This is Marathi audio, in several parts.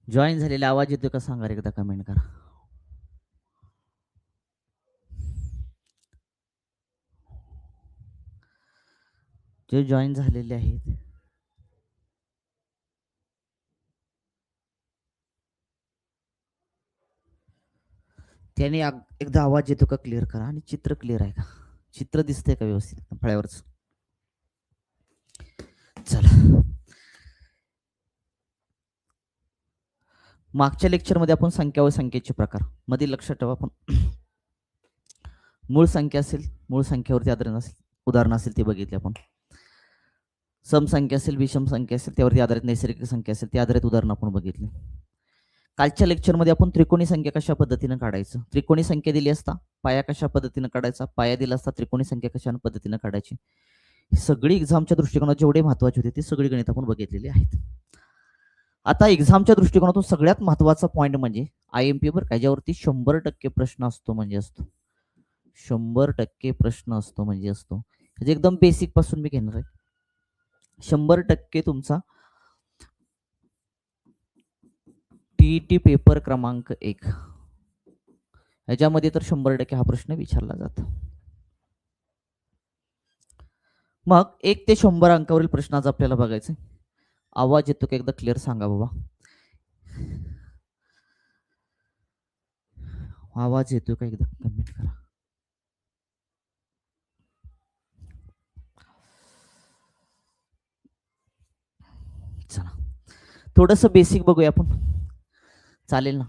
जॉईन झालेला आवाज येतोय का सांगा रे, एकदा कमेंट करा. जे जॉईन झालेले आहेत त्याने एकदा आवाज येतो का क्लिअर करा. आणि चित्र क्लिअर आहे का, चित्र दिसतंय का व्यवस्थित फळ्यावरच. चला, मागच्या लेक्चरमध्ये आपण संख्या व संख्येचे प्रकार मध्ये लक्षात ठेवा. आपण मूळ संख्या असेल, मूळ संख्येवरती आधारित असेल उदाहरण असेल ते बघितले आपण. सम संख्या असेल, विषम संख्या असेल त्यावरती आधारित, नैसर्गिक संख्या असेल त्या आधारित उदाहरण आपण बघितले. कालच्या लेक्चरमध्ये आपण त्रिकोणी संख्या कशा पद्धतीने काढायचं, त्रिकोणी संख्या दिली असता पाया कशा पद्धतीने काढायचा, पाया दिला असता त्रिकोणी संख्या कशा पद्धतीने काढायची, सगळी एक्झामच्या दृष्टिकोनात जेवढे महत्वाचे होते ते सगळी गणित आपण बघितलेली आहेत. आता एक्झामच्या दृष्टिकोनातून सगळ्यात महत्वाचा पॉईंट म्हणजे IMP वर काय, ज्यावरती 100% प्रश्न असतो म्हणजे असतो, 100% प्रश्न असतो म्हणजे असतो. म्हणजे एकदम बेसिक पासून मी घेणार आहे. 100% तुमचा TET पेपर क्रमांक 1 याच्यामध्ये तर 100% हा प्रश्न विचारला जातो. मग 1 ते 100 अंकावरील प्रश्न आज आपल्याला बघायचे. आवाज येतो का एकदा क्लिअर सांगा बाबा. आवाज येतो का एकदा कमेंट करा. चला, थोडस बेसिक बघूया आपण, चालेल ना.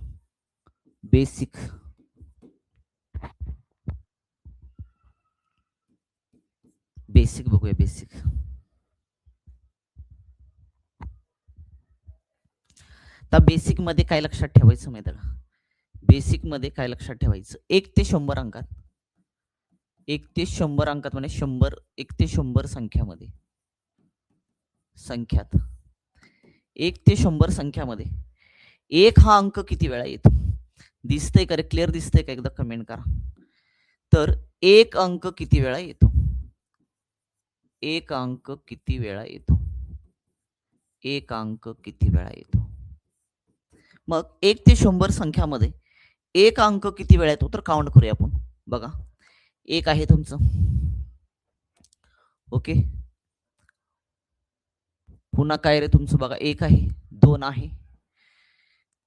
बेसिक बेसिक बघूया. बेसिक तर बेसिक मध्ये काय लक्षात ठेवायचं माहिती का, बेसिक मध्ये काय लक्षात ठेवायचं, 1 ते 100 अंकात, 1 ते 100 अंकात म्हणजे 100, 1 ते 100 संख्यामध्ये, संख्यात 1 ते 100 संख्यामध्ये 1 हा अंक किती वेळा येतो, दिसतंय का रे, क्लिअर दिसतंय का, एकदा कमेंट करा. तर 1 अंक किती वेळा येतो, 1 अंक किती वेळा येतो, 1 अंक किती वेळा येतो. मग 1 ते 100 संख्यामध्ये 1 अंक किती वेळा येतो, तर काउंट करूया आपण. बघा, 1 आहे तुमचं, ओके. पुन्हा काय रे तुमचं, बघा 1 आहे, 2 आहे,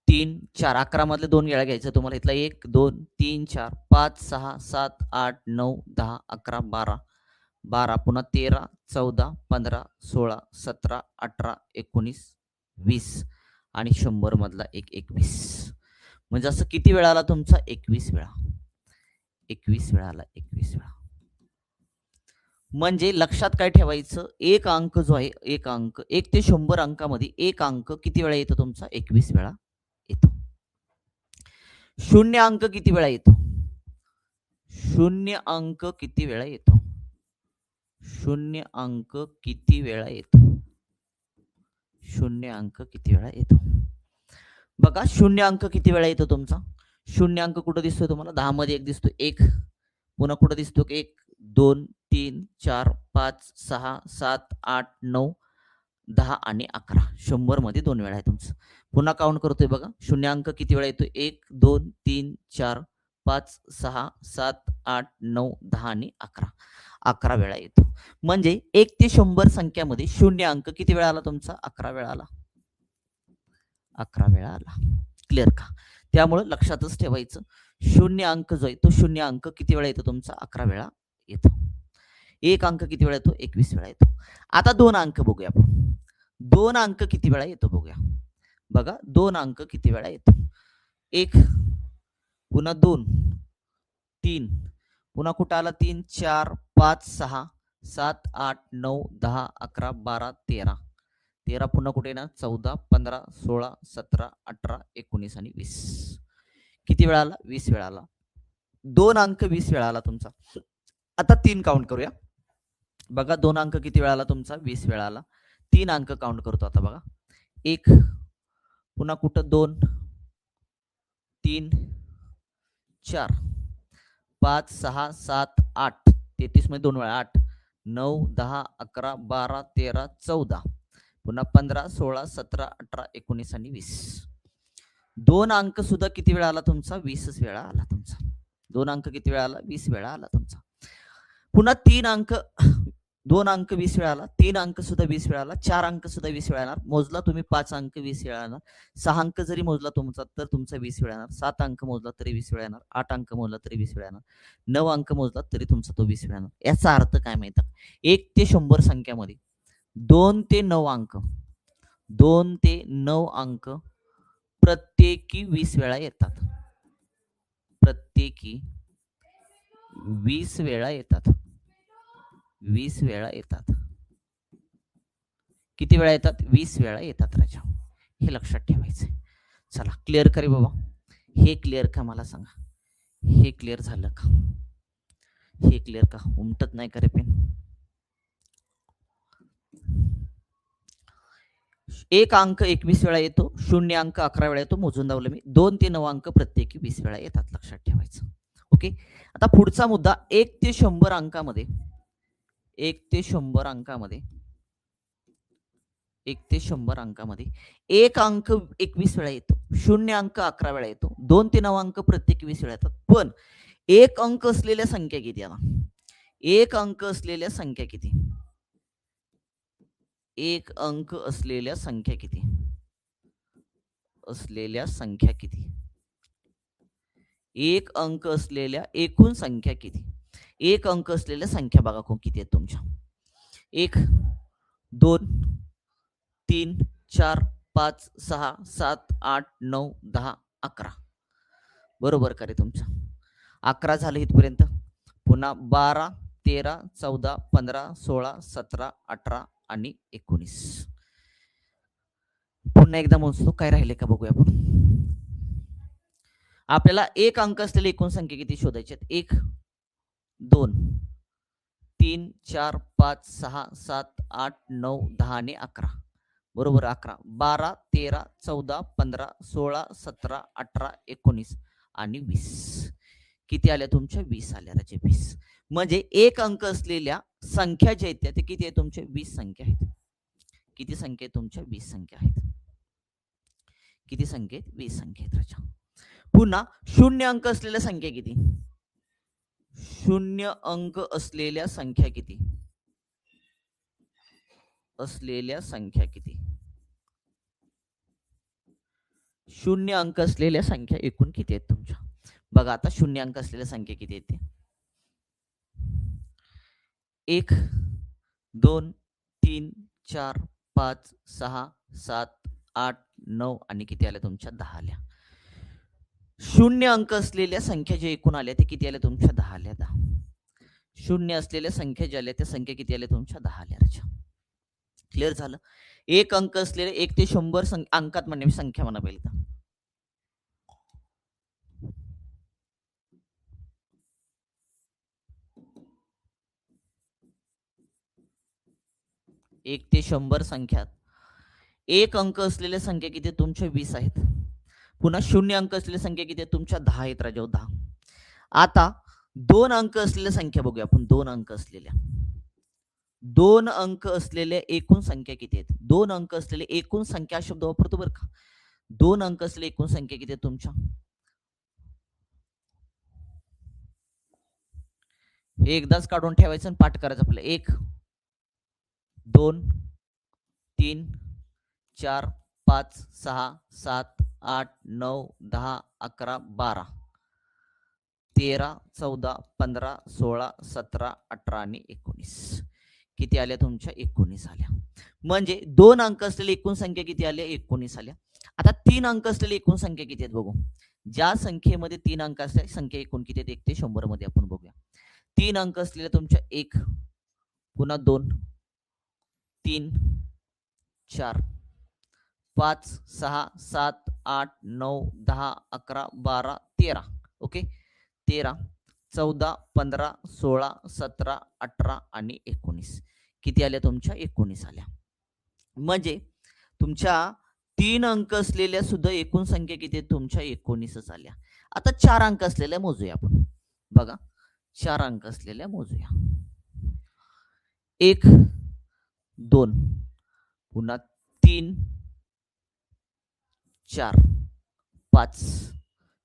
3, 4, 11 मधले 2 वेळा घ्यायचं तुम्हाला. इथला 1, 2, 3, 4, 5, 6, 7, 8, 9, 10, 11, 12, 12, पुन्हा 13, 14, 15, 16, 17, 18, 19, 20 आणि 100 मधला 1, 21. म्हणजे असं किती वेळा आला तुमचा, 21 वेळा, 21 वेळा आला, 21 वेळा. म्हणजे लक्षात काय ठेवायचं, एक अंक जो आहे, एक अंक 1 ते 100 अंकामध्ये 1 अंक किती वेळा येतो तुमचा, 21 वेळा येतो. शून्य अंक किती वेळा येतो, शून्य अंक किती वेळा येतो, शून्य अंक किती वेळा येतो, शून्य अंक किती वेळा येतो. बघा, शून्य अंक किती वेळा येतो तुमचा, शून्य अंक कुठं दिसतोय तुम्हाला, 10 मध्ये 1 दिसतो, 1. पुन्हा कुठं दिसतो, 1, 2, 3, 4, 5, 6, 7, 8, 9, 10 आणि 11. 100 मध्ये 2 वेळा आहे तुमचं. पुन्हा काउंट करतोय बघा, शून्य अंक किती वेळा येतो, 1, 2, 3, 4, 5, 6, 7, 8, 9, 10 आणि 11. 11 वेळा येतो. म्हणजे 1 ते 100 संख्यामध्ये शून्य अंक किती वेळा आला तुमचा, 11 वेळा आला, 11 वेळा आला. क्लिअर का. त्यामुळे लक्षातच ठेवायचं, शून्य अंक जो आहे तो शून्य अंक किती वेळा येतो तुमचा, 11 वेळा येतो. एक अंक किती वेळा येतो, 21 वेळा येतो. आता 2 अंक बघूया आपण, 2 अंक किती वेळा येतो बघूया. बघा, 2 अंक किती वेळा येतो, 1, पुन्हा 2, 3, पुन्हा कुठं आला 3, 4, 5, 6, 7, 8, 9, 10, 11, 12, 13, 13 पुन्हा कुठे ना 14, 15, 16, 17, 18, 19 आणि 20. किती वेळा आला, 20 वेळा आला. 2 अंक 20 वेळा आला तुमचा. आता 3 काउंट करूया. बघा, 2 अंक किती वेळा आला तुमचा, 20 वेळा आला. 3 अंक काउंट करतो आता. बघा, 1, पुन्हा कुठं 2, 3, 4, 5, 6, 7, 8, 33 मध्ये 2 वेळा 8, 9, 10, 11, 12, 13, 14, पुन्हा 15, 16, 17, 18, 19 आणि 20. 2 अंक सुद्धा किती वेळा आला तुमचा? 20 वेळा आला तुमचा. 2 अंक किती वेळा आला? 20 वेळा आला तुमचा. पुन्हा 3 अंक 2 अंक 20 वेळा आला, 3 अंक सुद्धा 20 वेळा आला, 4 अंक सुद्धा 20 वेळा येणार. मोजला तुम्ही 5 अंक 20 वेळा येणार. 6 अंक जरी मोजला तुमचा तर तुमचा 20 वेळा येणार. 7 अंक मोजला तरी 20 वेळा येणार. 8 अंक मोजला तरी 20 वेळा येणार. 9 अंक मोजला तरी तुमचा तो 20 वेळा येणार. याचा अर्थ काय माहिती आहे? 1 ते 100 संख्यामध्ये 2 ते 9 अंक 2 ते 9 अंक प्रत्येकी 20 वेळा येतात. प्रत्येकी 20 वेळा येतात. 20 वेळा येतात. किती वेळा येतात? 20 वेळा येतात राजा. हे लक्षात ठेवायचंय. चला क्लिअर करे बाबा. हे क्लिअर का मला सांगा. हे क्लिअर झालं का? हे क्लिअर का? उमटत नाही करे पेन. एक अंक 21 वेळा येतो, 0 अंक 11 वेळा येतो. मोजून दावलं मी. 2 ते 9 अंक प्रत्येकी 20 वेळा येतात. लक्षात ठेवायचं. ओके. आता पुढचा मुद्दा 1 ते 100 अंकामध्ये 1 ते 100 अंकामध्ये 1 ते 100 अंकामध्ये 1 अंक 21 वेळा येतो, 0 अंक 11 वेळा येतो, 2 ते 9 अंक प्रत्येकी 20 वेळा येतात. पण 1 अंक असलेल्या संख्या किती आता? 1 अंक असलेल्या संख्या किती? 1 अंक असलेल्या संख्या किती? असलेल्या संख्या किती? 1 अंक असलेल्या एकूण संख्या किती? 1 अंक असलेल्या संख्या बघा किती आहेत तुमच्या. 1 2 3 4 5 6 7 8 9 10 11. बरोबर का रे तुमचं? 11 झालं इथपर्यंत. पुन्हा 12 13 14 15 16 17 18 आणि 19. पुन्हा एकदा मोजतो काय राहिले का बघूया आपण. आपल्याला 1 अंक असलेली एकूण संख्या किती शोधायची? 1 2 3 4 5 6 7 8 9 10 आणि 11. बरोबर 11 12 13 14 15 16 17 18 19 आणि 20. किती आल्या तुमच्या? 20 आल्या राजे. 20 म्हणजे 1 अंक असलेल्या संख्या ज्या आहेत त्या किती आहे तुमच्या? 20 संख्या आहेत. किती संख्या आहेत तुमच्या? 20 संख्या आहेत. किती संख्या आहेत? 20 संख्या आहेत राजा. पुन्हा 0 अंक असलेल्या संख्या किती? 0 अंक असलेल्या संख्या किती? असलेल्या संख्या किती? 0 अंक असलेल्या संख्या एकूण किती आहेत तुमच्या? बघा आता 0 अंक असलेल्या संख्या किती आहेत? 1 2 3 4 5 6 7 8 9 आणि किती आल्या तुमच्या? 10 आल्या. 0 अंक असलेल्या संख्या ज्या एकूण आल्या ते किती आल्या तुमच्या? 10 आल्या. 10 शून्य असलेल्या संख्या ज्या आल्या त्या संख्या किती आल्या तुमच्या? 10 आल्या. क्लिअर झालं. 1 अंक असलेले 1 ते 100 अंकात म्हणजे संख्या म्हणा पाहिजे. 1 ते 100 संख्यात 1 अंक असलेल्या संख्या किती तुमच्या? 20 आहेत. पुन्हा 0 अंक असलेल्या संख्या किती आहेत तुमच्या? 10 आहेत राजाओ. 10. आता 2 अंक असलेल्या संख्या बघूया आपण. 2 अंक असलेल्या 2 अंक असलेल्या एकूण संख्या किती आहेत? 2 अंक असलेले एकूण संख्या शब्द वापरतो बरं का. 2 अंक असलेली एकूण संख्या किती आहे तुमच्या? हे एकदाच काढून ठेवायचं आणि पाठ करायचं आपलं. 1 2 3 4 5 6 7 8 9 10 11 12 13 14 15 16 17 18 आणि 19. किती आल्या तुमच्या? 19 आल्या. म्हणजे 2 अंक असलेली एकूण संख्या किती आल्या? 19 आल्या. आता 3 अंक असलेली एकूण संख्या किती आहेत बघू. ज्या संख्येमध्ये 3 अंक असल्या संख्या एकूण किती आहेत? 1 ते 100 मध्ये आपण बघूया. 3 अंक असलेल्या तुमच्या 1 पुन्हा 2 3 4 5 6 7 8 9 10 11 12 13. ओके. 13 14 15 16 17 18 आणि 19. किती आल्या तुमच्या? 19 आल्या. म्हणजे तुमच्या 3 अंक असलेल्या सुद्धा एकूण संख्या किती आहेत तुमच्या? 19च आल्या. आता 4 अंक असलेल्या मोजूया आपण. बघा 4 अंक असलेल्या मोजूया. 1 2 पुन्हा 3 4 5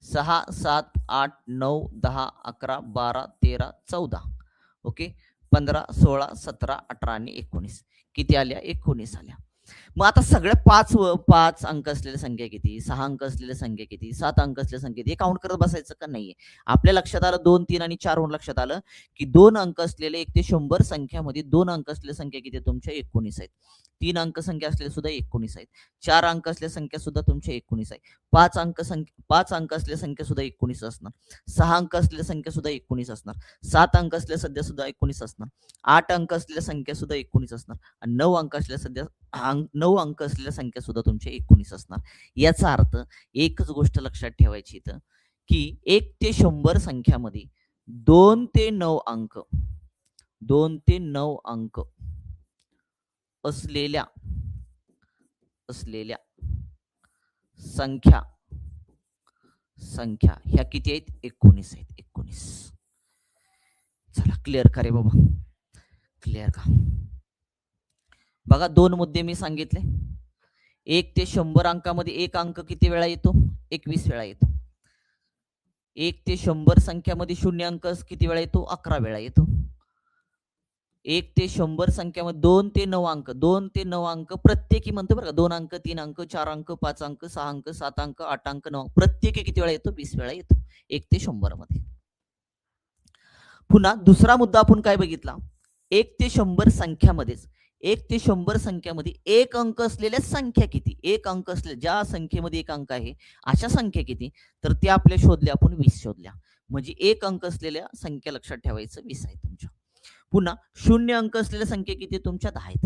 6 7 8 9 10 11 12 13 14 ओके 15 16 17 18 आणि 19 किती आल्या 19 आल्या. मग आता सगळ्या पाच अंक असलेल्या संख्या किती, 6 अंक असलेल्या संख्या किती, 7 अंक असलेल्या संख्या किती हे काउंट करत बसायचं का नाहीये. आपल्या लक्षात आलं 2 3 आणि 4 वरून लक्षात आलं की 2 अंक असलेले 1 ते 100 संख्यामध्ये 2 अंक असलेल्या संख्या किती तुमच्या 19 आहेत. 3 अंक संख्या असलेल्या सुद्धा 19 आहेत. 4 अंक असलेल्या संख्या सुद्धा तुमच्या 19 आहे. 5 अंक असलेल्या संख्या सुद्धा 19 असणार. 6 अंक असलेल्या संख्या सुद्धा 19 असणार. 7 अंक असलेल्या संख्या सुद्धा 19 असणार. 8 अंक असलेल्या संख्या सुद्धा 19 असणार आणि 9 अंक असलेल्या संख्या सुद्धा तुमच्या 19 असणार. याचा अर्थ एकच गोष्ट लक्षात ठेवायची इथं की 1 ते 100 संख्यामध्ये 2 ते 9 अंक असलेल्या संख्या ह्या किती आहेत 19 आहेत. 19 चला क्लिअर का रे बाबा, क्लिअर का. बघा 2 मुद्दे मी सांगितले. 1 ते 100 अंकामध्ये एक अंक किती वेळा येतो 21 वेळा येतो. 1 ते 100 संख्यामध्ये शून्य अंक किती वेळा येतो 11 वेळा येतो. 1 ते 100 संख्यामध्ये 2 ते 9 अंक प्रत्येकी म्हणतो बरं का, 2 अंक 3 अंक 4 अंक 5 अंक 6 अंक 7 अंक 8 अंक 9 प्रत्येकी किती वेळा येतो 20 वेळा येतो 1 ते 100 मध्ये. पुन्हा दुसरा मुद्दा आपण काय बघितला 1 ते 100 संख्यामध्येच 1 ते 100 संख्यामध्ये एक अंक असलेल्या संख्या किती, एक अंक असलेल्या ज्या संख्येमध्ये एक अंक आहे अशा संख्या किती, तर त्या आपल्या शोधल्या आपण 20 शोधल्या. म्हणजे एक अंक असलेल्या संख्या लक्षात ठेवायचं 20 आहे तुमच्या. पुन्हा शून्य अंक असलेल्या संख्या किती तुमच्या 10 आहेत.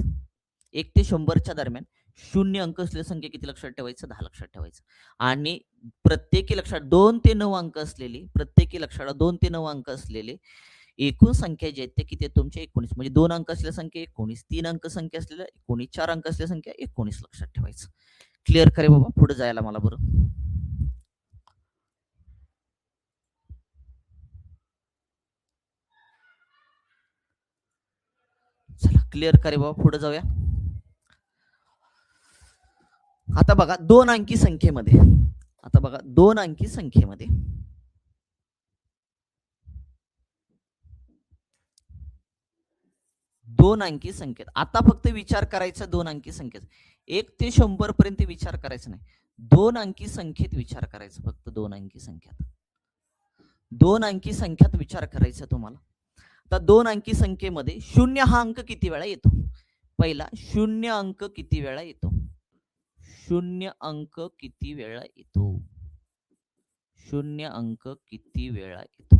1 ते 100 दरम्यान शून्य अंक असलेल्या संख्या किती लक्षात ठेवायचं 10 लक्षात ठेवायचं. आणि प्रत्येकी लक्षात 2 ते 9 अंक असलेली प्रत्येकी लक्षात 2 ते 9 अंक असलेले एकूण संख्या जे आहेत ते किती तुमच्या 19 म्हणजे 2 अंक असलेल्या संख्या 19, 3 अंक संख्या असलेल्या 19, 4 अंक असलेल्या संख्या 19 लक्षात ठेवायचं. क्लिअर करे बाबा, पुढे जायला मला बरं. चला क्लिअर करे बाबा, पुढे जाऊया. आता बघा 2 अंकी संख्येमध्ये 2 अंकी संख्येमध्ये 2 अंकी संख्येत आता फक्त विचार करायचा 2 अंकी संख्येत. 1 ते 100 पर्यंत विचार करायचा नाही, 2 अंकी संख्येत विचार करायचा. फक्त 2 अंकी संख्येत 2 अंकी संख्यात विचार करायचा तुम्हाला. आता 2 अंकी संख्येमध्ये शून्य हा अंक किती वेळा येतो. पहिला शून्य अंक किती वेळा येतो, शून्य अंक किती वेळा येतो, शून्य अंक किती वेळा येतो.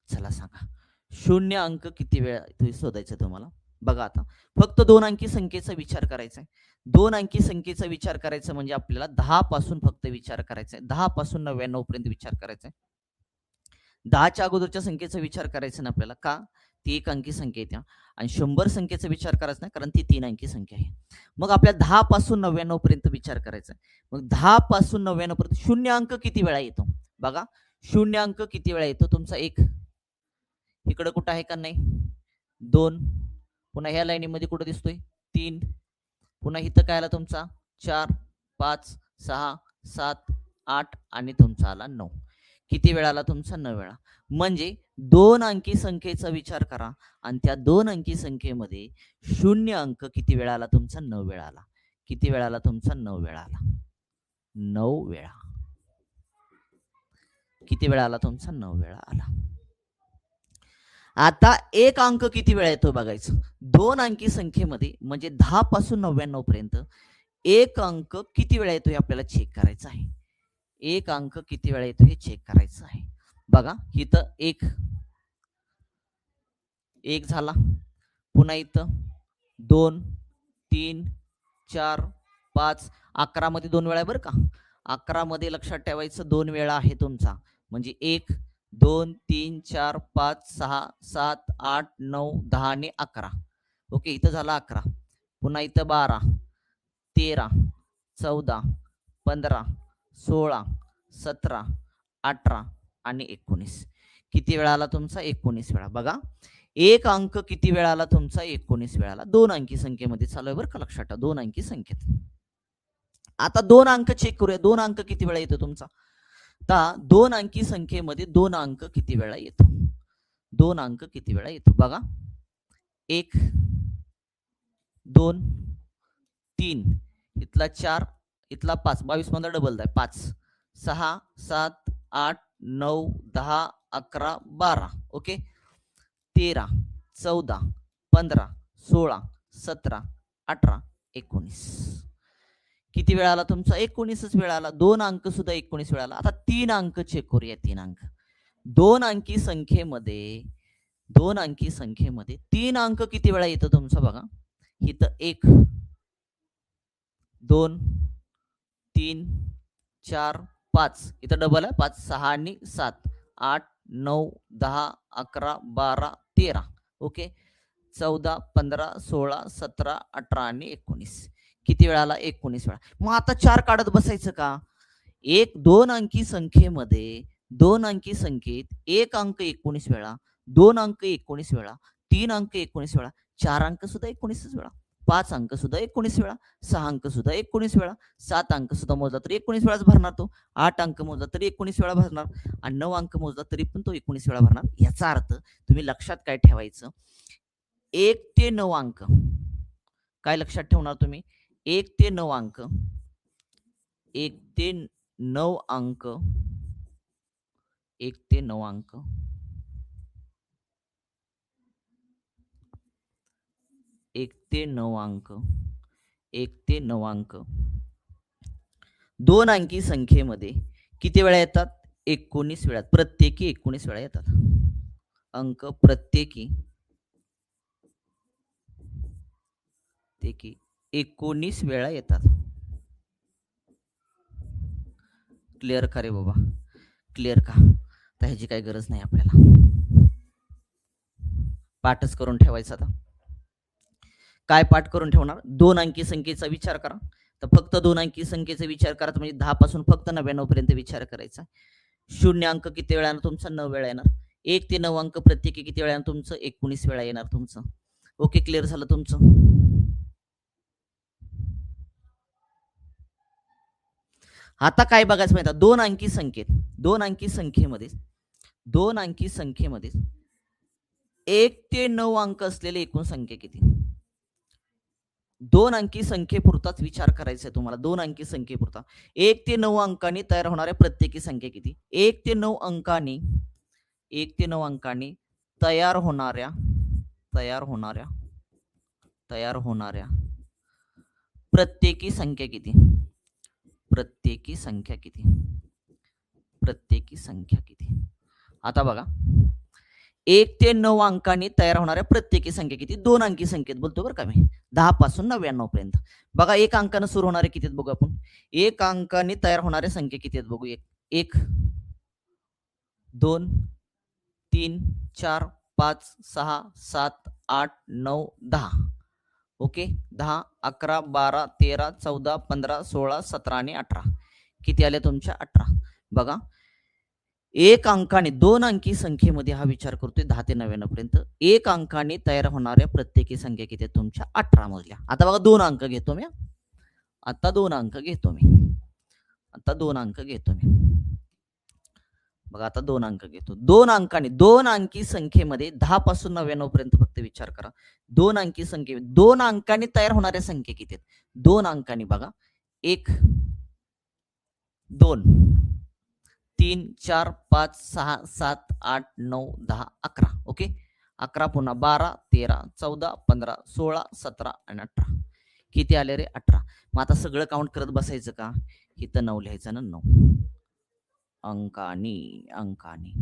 चला सांगा शून्य अंक किती वेळा शोधायचं तुम्हाला. बघा आता फक्त 2 अंकी संख्येचा विचार करायचा आहे. 2 अंकी संख्येचा विचार करायचा म्हणजे आपल्याला 10 पासून फक्त विचार करायचा आहे. 10 पासून 99 पर्यंत विचार करायचा आहे. 10च्या अगोदरच्या संख्येचा विचार करायचा नाही आपल्याला, का ती एक अंकी संख्या येते. आणि 100 संख्येचा विचार करायचा नाही कारण ती 3 अंकी संख्या आहे. मग आपल्या 10 पासून 99 पर्यंत विचार करायचा आहे. मग 10 पासून 99 पर्यंत शून्य अंक किती वेळा येतो. बघा शून्य अंक किती वेळा येतो तुमचा 1, इकडे कुठं आहे का नाही 2, पुन्हा ह्या लाईनीमध्ये कुठं दिसतोय 3, पुन्हा इथं काय आला तुमचा 4 5 6 7 8 आणि तुमचा आला 9. किती वेळा आला तुमचा 9 वेळा. म्हणजे 2 अंकी संख्येचा विचार करा आणि त्या 2 अंकी संख्येमध्ये शून्य अंक किती वेळा आला तुमचा 9 वेळा आला. किती वेळा आला तुमचा 9 वेळा आला. 9 वेळा. किती वेळा आला तुमचा 9 वेळा आला. आता एक अंक किती वेळा येतो बघायचं. 2 अंकी संख्येमध्ये म्हणजे 10 पासून 99 पर्यंत एक अंक किती वेळा येतो हे आपल्याला चेक करायचं आहे. एक अंक किती वेळा येतो हे चेक करायचं आहे. बघा इथं एक झाला, पुन्हा इथं 2 3 4 5 11 मध्ये 2 वेळा बरं का. 11 मध्ये लक्षात ठेवायचं 2 वेळा आहे तुमचा. म्हणजे 1 2 3 4 5 6 7 8 9 10 आणि 11. ओके इथं झाला 11, पुन्हा इथं 12 13 14 15 16 17 18 आणि 19. किती वेळा आला तुमचा 19 वेळा. बघा एक अंक किती वेळा आला तुमचा 19 वेळा आला. 2 अंकी संख्येमध्ये चालू आहे बरं का, लक्षात ठेवा 2 अंकी संख्येत. आता 2 अंक चेक करूया. 2 अंक किती वेळा येतो तुमचा? आता 2 अंकी संख्येमध्ये 2 अंक किती वेळा येतो? 2 अंक किती वेळा येतो बघा. 1 2 3 इथला 4 इथला 5 22 मधला डबल आहे 5 6 7 8 9 10 11 12 ओके 13 14 15 16 17 18 19 किती वेळा आला तुमचा? 19च वेळा आला. 2 अंक सुद्धा 19 वेळा आला. आता 3 अंक चेक करूया. 3 अंक 2 अंकी संख्येमध्ये 2 अंकी संख्येमध्ये 3 अंक किती वेळा येतो तुमचा बघा. इथं 1 2 3 4 5 इथं डबल आहे 5 6 आणि 7 8 9 10 11 12 13 ओके 14 15 16 17 18 आणि 19 किती वेळा आला? 19 वेळा. मग आता 4 काढत बसायचं का? 2 अंकी संख्येमध्ये 2 अंकी संख्येत 1 अंक 19 वेळा 2 अंक 19 वेळा 3 अंक 19 वेळा 4 अंक सुद्धा 19 वेळा 5 अंक सुद्धा 19 वेळा 6 अंक सुद्धा 19 वेळा 7 अंक सुद्धा मोजला तर 19 वेळाच भरणार तो 8 अंक मोजला तरी 19 वेळा भरणार आणि 9 अंक मोजला तरी पण तो 19 वेळा भरणार. याचा अर्थ तुम्ही लक्षात काय ठेवायचं 1 ते 9 अंक काय लक्षात ठेवणार तुम्ही 1 ते 9 अंक 1 ते 9 अंक 1 ते 9 अंक 1 ते 9 अंक 1 ते 9 अंक 2 अंकी संख्येमध्ये किती वेळा येतात? 19 वेळा प्रत्येकी 19 वेळा येतात. अंक प्रत्येकी 19 वेळा येतात. क्लिअर का रे बाबा? क्लिअर का? तर ह्याची काही गरज नाही आपल्याला. पाठच करून ठेवायचा. आता काय पाठ करून ठेवणार? 2 अंकी संख्येचा विचार करा. तर फक्त 2 अंकी संख्येचा विचार करायचा म्हणजे 10 पासून फक्त 99 पर्यंत विचार करायचा. शून्य अंक किती वेळा येणार तुमचा? 9 वेळा येणार. 1 ते 9 अंक प्रत्येकी किती वेळा येणार तुमचं? 19 वेळा येणार तुमचं. ओके क्लिअर झालं तुमचं? आता काय बघायचं माहिती 2 अंकी संख्येत 2 अंकी संख्येमध्ये 2 अंकी संख्येमध्ये 1 ते 9 अंक असलेली एकूण संख्या किती? 2 अंकी संख्येपुरताच विचार करायचा आहे तुम्हाला. 2 अंकी संख्येपुरता 1 ते 9 अंकांनी तयार होणाऱ्या प्रत्येकी संख्या किती? 1 ते 9 अंकांनी 1 ते 9 अंकांनी तयार होणाऱ्या प्रत्येकी संख्या किती? प्रत्येकी संख्या किती? प्रत्येकी संख्या किती? आता बघा 1 ते 9 अंकांनी तयार होणाऱ्या प्रत्येकी संख्या किती? 2 अंकी संख्येत बोलतो बरं का मी 10 पासून 99 पर्यंत. बघा 1 अंकानं सुरू होणारे किती आहेत बघू आपण. 1 अंकांनी तयार होणाऱ्या संख्या किती आहेत बघू. 1 2 3 4 5 6 7 8 9 10 ओके 10 11 12 13 14 15 16 17 आणि 18 किती आले तुमच्या? 18. बघा 1 अंकाने 2 अंकी संख्येमध्ये हा विचार करतोय 10 ते 99 पर्यंत 1 अंकाने तयार होणाऱ्या प्रत्येकी संख्या किती तुमच्या? 18 मोजल्या. आता बघा 2 अंक घेतो मी. आता 2 अंक घेतो मी. आता 2 अंक घेतो मी. बघा आता 2 अंक घेतो. 2 अंकाने 2 अंकी संख्येमध्ये 10 पासून 99 पर्यंत फक्त विचार करा. 2 अंकी संख्ये 2 अंकांनी तयार होणाऱ्या संख्या किती आहेत? 2 अंकांनी बघा 1 2 3 4 5 6 7 8 9 10 11 ओके 11 पुन्हा 12 13 14 15 16 17 आणि 18 किती आले रे? 18. मग आता सगळं काउंट करत बसायचं का? इथं 9 लिहायचं ना 9 अंकानी अंकानी.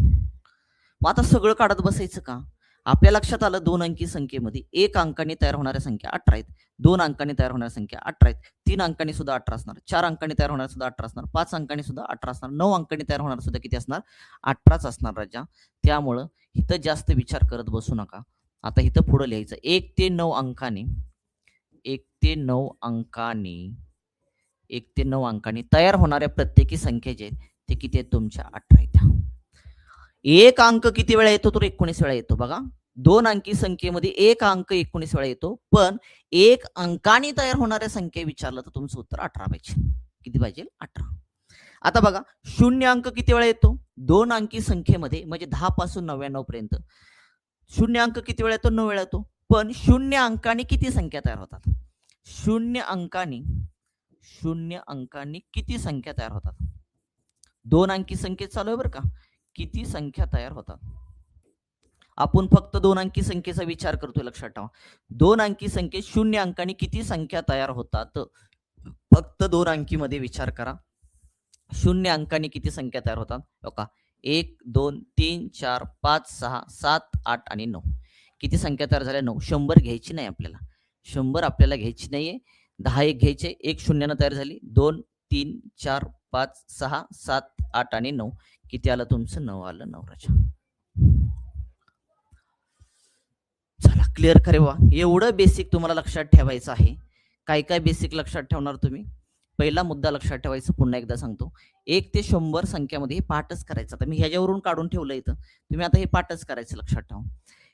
मग आता सगळं काढत बसायचं का? आपल्या लक्षात आलं 2 अंकी संख्येमध्ये 1 अंकाने तयार होणाऱ्या संख्या 18 आहेत. 2 अंकाने तयार होणाऱ्या संख्या 18 आहेत. 3 अंकांनी सुद्धा 18 असणार. 4 अंकांनी तयार होणाऱ्या सुद्धा 18 असणार. 5 अंकांनी सुद्धा 18 असणार. 9 अंकांनी तयार होणार सुद्धा किती असणार? 18च असणार राजा. त्यामुळं इथं जास्त विचार करत बसू नका. आता इथं पुढे लिहायचं 1 ते 9 अंकाने 1 ते 9 अंकाने 1 ते 9 अंकांनी तयार होणाऱ्या प्रत्येकी संख्या जे आहेत ते किती आहेत तुमच्या? 18 आहेत. 1 अंक किती वेळा येतो? तर 19 वेळा येतो. बघा दोन अंकी संख्येमध्ये एक अंक 19 वेळा येतो, पण एक अंकाने तयार होणाऱ्या संख्या विचारलं तर तुमचं उत्तर 18 पाहिजे. किती पाहिजे? 18. आता बघा, शून्य अंक किती वेळा येतो? दोन अंकी संख्येमध्ये, म्हणजे 10 पासून 99 पर्यंत शून्य अंक किती वेळा येतो? 9 वेळा येतो. पण शून्य अंकाने किती संख्या तयार होतात? शून्य अंकाने किती संख्या तयार होतात? दोन अंकी संख्येत चालू आहे बरं का. किती संख्या तयार होतात? आपण फक्त दोन अंकी संख्येचा विचार करतोय, लक्षात ठेवा. दोन अंकी संख्येत शून्य अंकाने किती संख्या तयार होतात? फक्त दोन अंकीमध्ये विचार करा. शून्य अंकाने किती संख्या तयार होतात? बघा, 1 2 3 4 5 6 7 8 आणि 9. किती संख्या तयार झाल्या? 9. 100 घ्यायची नाही आपल्याला. 100 आपल्याला घ्यायची नाहीये. 10 एक घ्यायचे. एक शून्यानं तयार झाली. 2 3 4 5 6 7 8 आणि 9. किती आलं तुमचं? 9 आलं. 9 राजा. चला, क्लिअर करे वा. एवढं बेसिक तुम्हाला लक्षात ठेवायचं आहे. काय काय बेसिक लक्षात ठेवणार तुम्ही? पहिला मुद्दा लक्षात ठेवायचा, पुन्हा एकदा सांगतो. 1 ते 100 संख्यामध्ये हे पाठच करायचं. आता मी ह्याच्यावरून काढून ठेवलं इथं. तुम्ही आता हे पाठच करायचं, लक्षात ठेवा.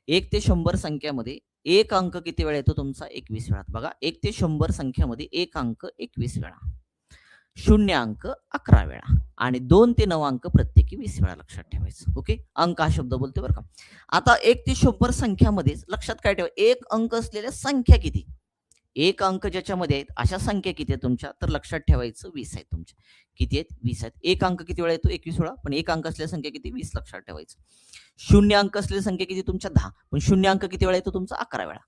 1 ते 100 संख्यामध्ये एक अंक किती वेळा येतो तुमचा? 21 वेळा. बघा, 1 ते 100 संख्यामध्ये एक अंक 21 वेळा, शून्य अंक 11 वेळा आणि 2 ते 9 अंक प्रत्येकी 20 वेळा. लक्षात ठेवायचं. ओके, अंक हा शब्द बोलतोय बरं का. आता 1 ते 100 संख्यामध्ये लक्षात काय ठेवा, एक अंक असलेल्या संख्या किती? एक अंक ज्याच्यामध्ये आहेत अशा संख्या किती आहेत तुमच्या? तर लक्षात ठेवायचं 20 आहेत तुमच्या. किती आहेत? 20 आहेत. एक अंक किती वेळा येतो? 21 वेळा. पण एक अंक असलेल्या संख्या किती? 20. लक्षात ठेवायचं. शून्य अंक असलेली संख्या किती तुमच्या? 10. पण शून्य अंक किती वेळा येतो तुमचा? 11 वेळा.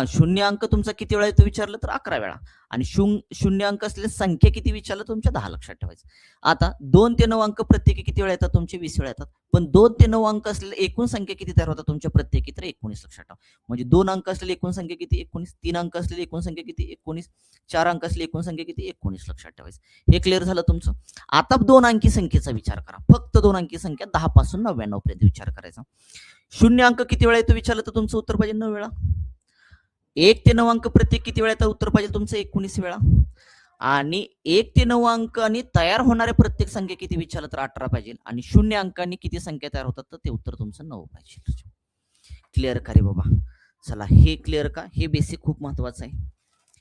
शून्य अंक तुमचा किती वेळा येतो विचारलं तर 11 वेळा. आणि शून्य अंक असलेल्या संख्या किती विचारलं तुमच्या? 10. लक्षात ठेवायचं. आता 2 ते 9 अंक प्रत्येकी किती वेळा येतात तुमचे? 20 वेळा येतात. पण 2 ते 9 अंक असलेल्या एकूण संख्या किती तयार होतात तुमच्या प्रत्येकी? तर 19. लक्षात ठेवा. म्हणजे 2 अंक असलेली एकूण संख्या किती? 19. 3 अंक असलेली एकूण संख्या किती? 19. 4 अंक असलेली एकूण संख्या किती? 19. लक्षात ठेवायचं. हे क्लिअर झालं तुमचं. आता दोन अंकी संख्येचा विचार करा. फक्त दोन अंकी संख्या 10 पासून 99 पर्यंत विचार करायचा. शून्य अंक किती वेळा येतो विचारलं तर तुमचं उत्तर पाहिजे 9 वेळा. 1 ते 9 अंक प्रत्येक किती वेळा येतं? उत्तर पाहिजे तुमचं 19 वेळा. आणि 1 ते 9 अंकांनी तयार होणाऱ्या प्रत्येक संख्या किती विचारलं तर 18 पाहिजे. आणि शून्य अंकांनी किती संख्या तयार होतात तर ते उत्तर तुमचं 9 पाहिजे. क्लिअर का रे बाबा? चला, हे क्लिअर का? हे बेसिक खूप महत्वाचं आहे.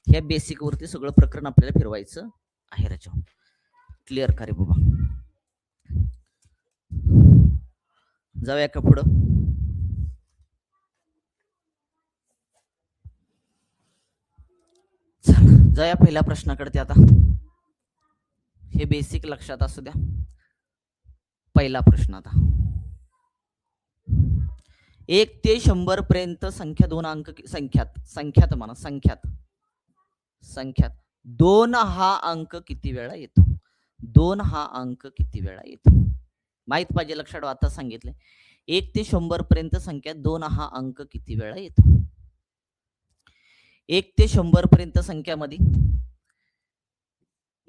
ह्या बेसिक वरती सगळं प्रकरण आपल्याला फिरवायचं आहे राजा. क्लिअर का रे बाबा? जाऊया का पुढं? जाऊया पहिल्या प्रश्नाकडे. आता हे बेसिक लक्षात असू द्या. पहिला प्रश्न आता, 1 ते 100 पर्यंत संख्या दोन अंक संख्यात म्हणा संख्यात 2 हा अंक किती वेळा येतो? 2 हा अंक किती वेळा येतो माहित पाहिजे. लक्षात आता सांगितले. 1 ते 100 पर्यंत संख्यात 2 हा अंक किती वेळा येतो? 1 ते 100 पर्यंत संख्यामध्ये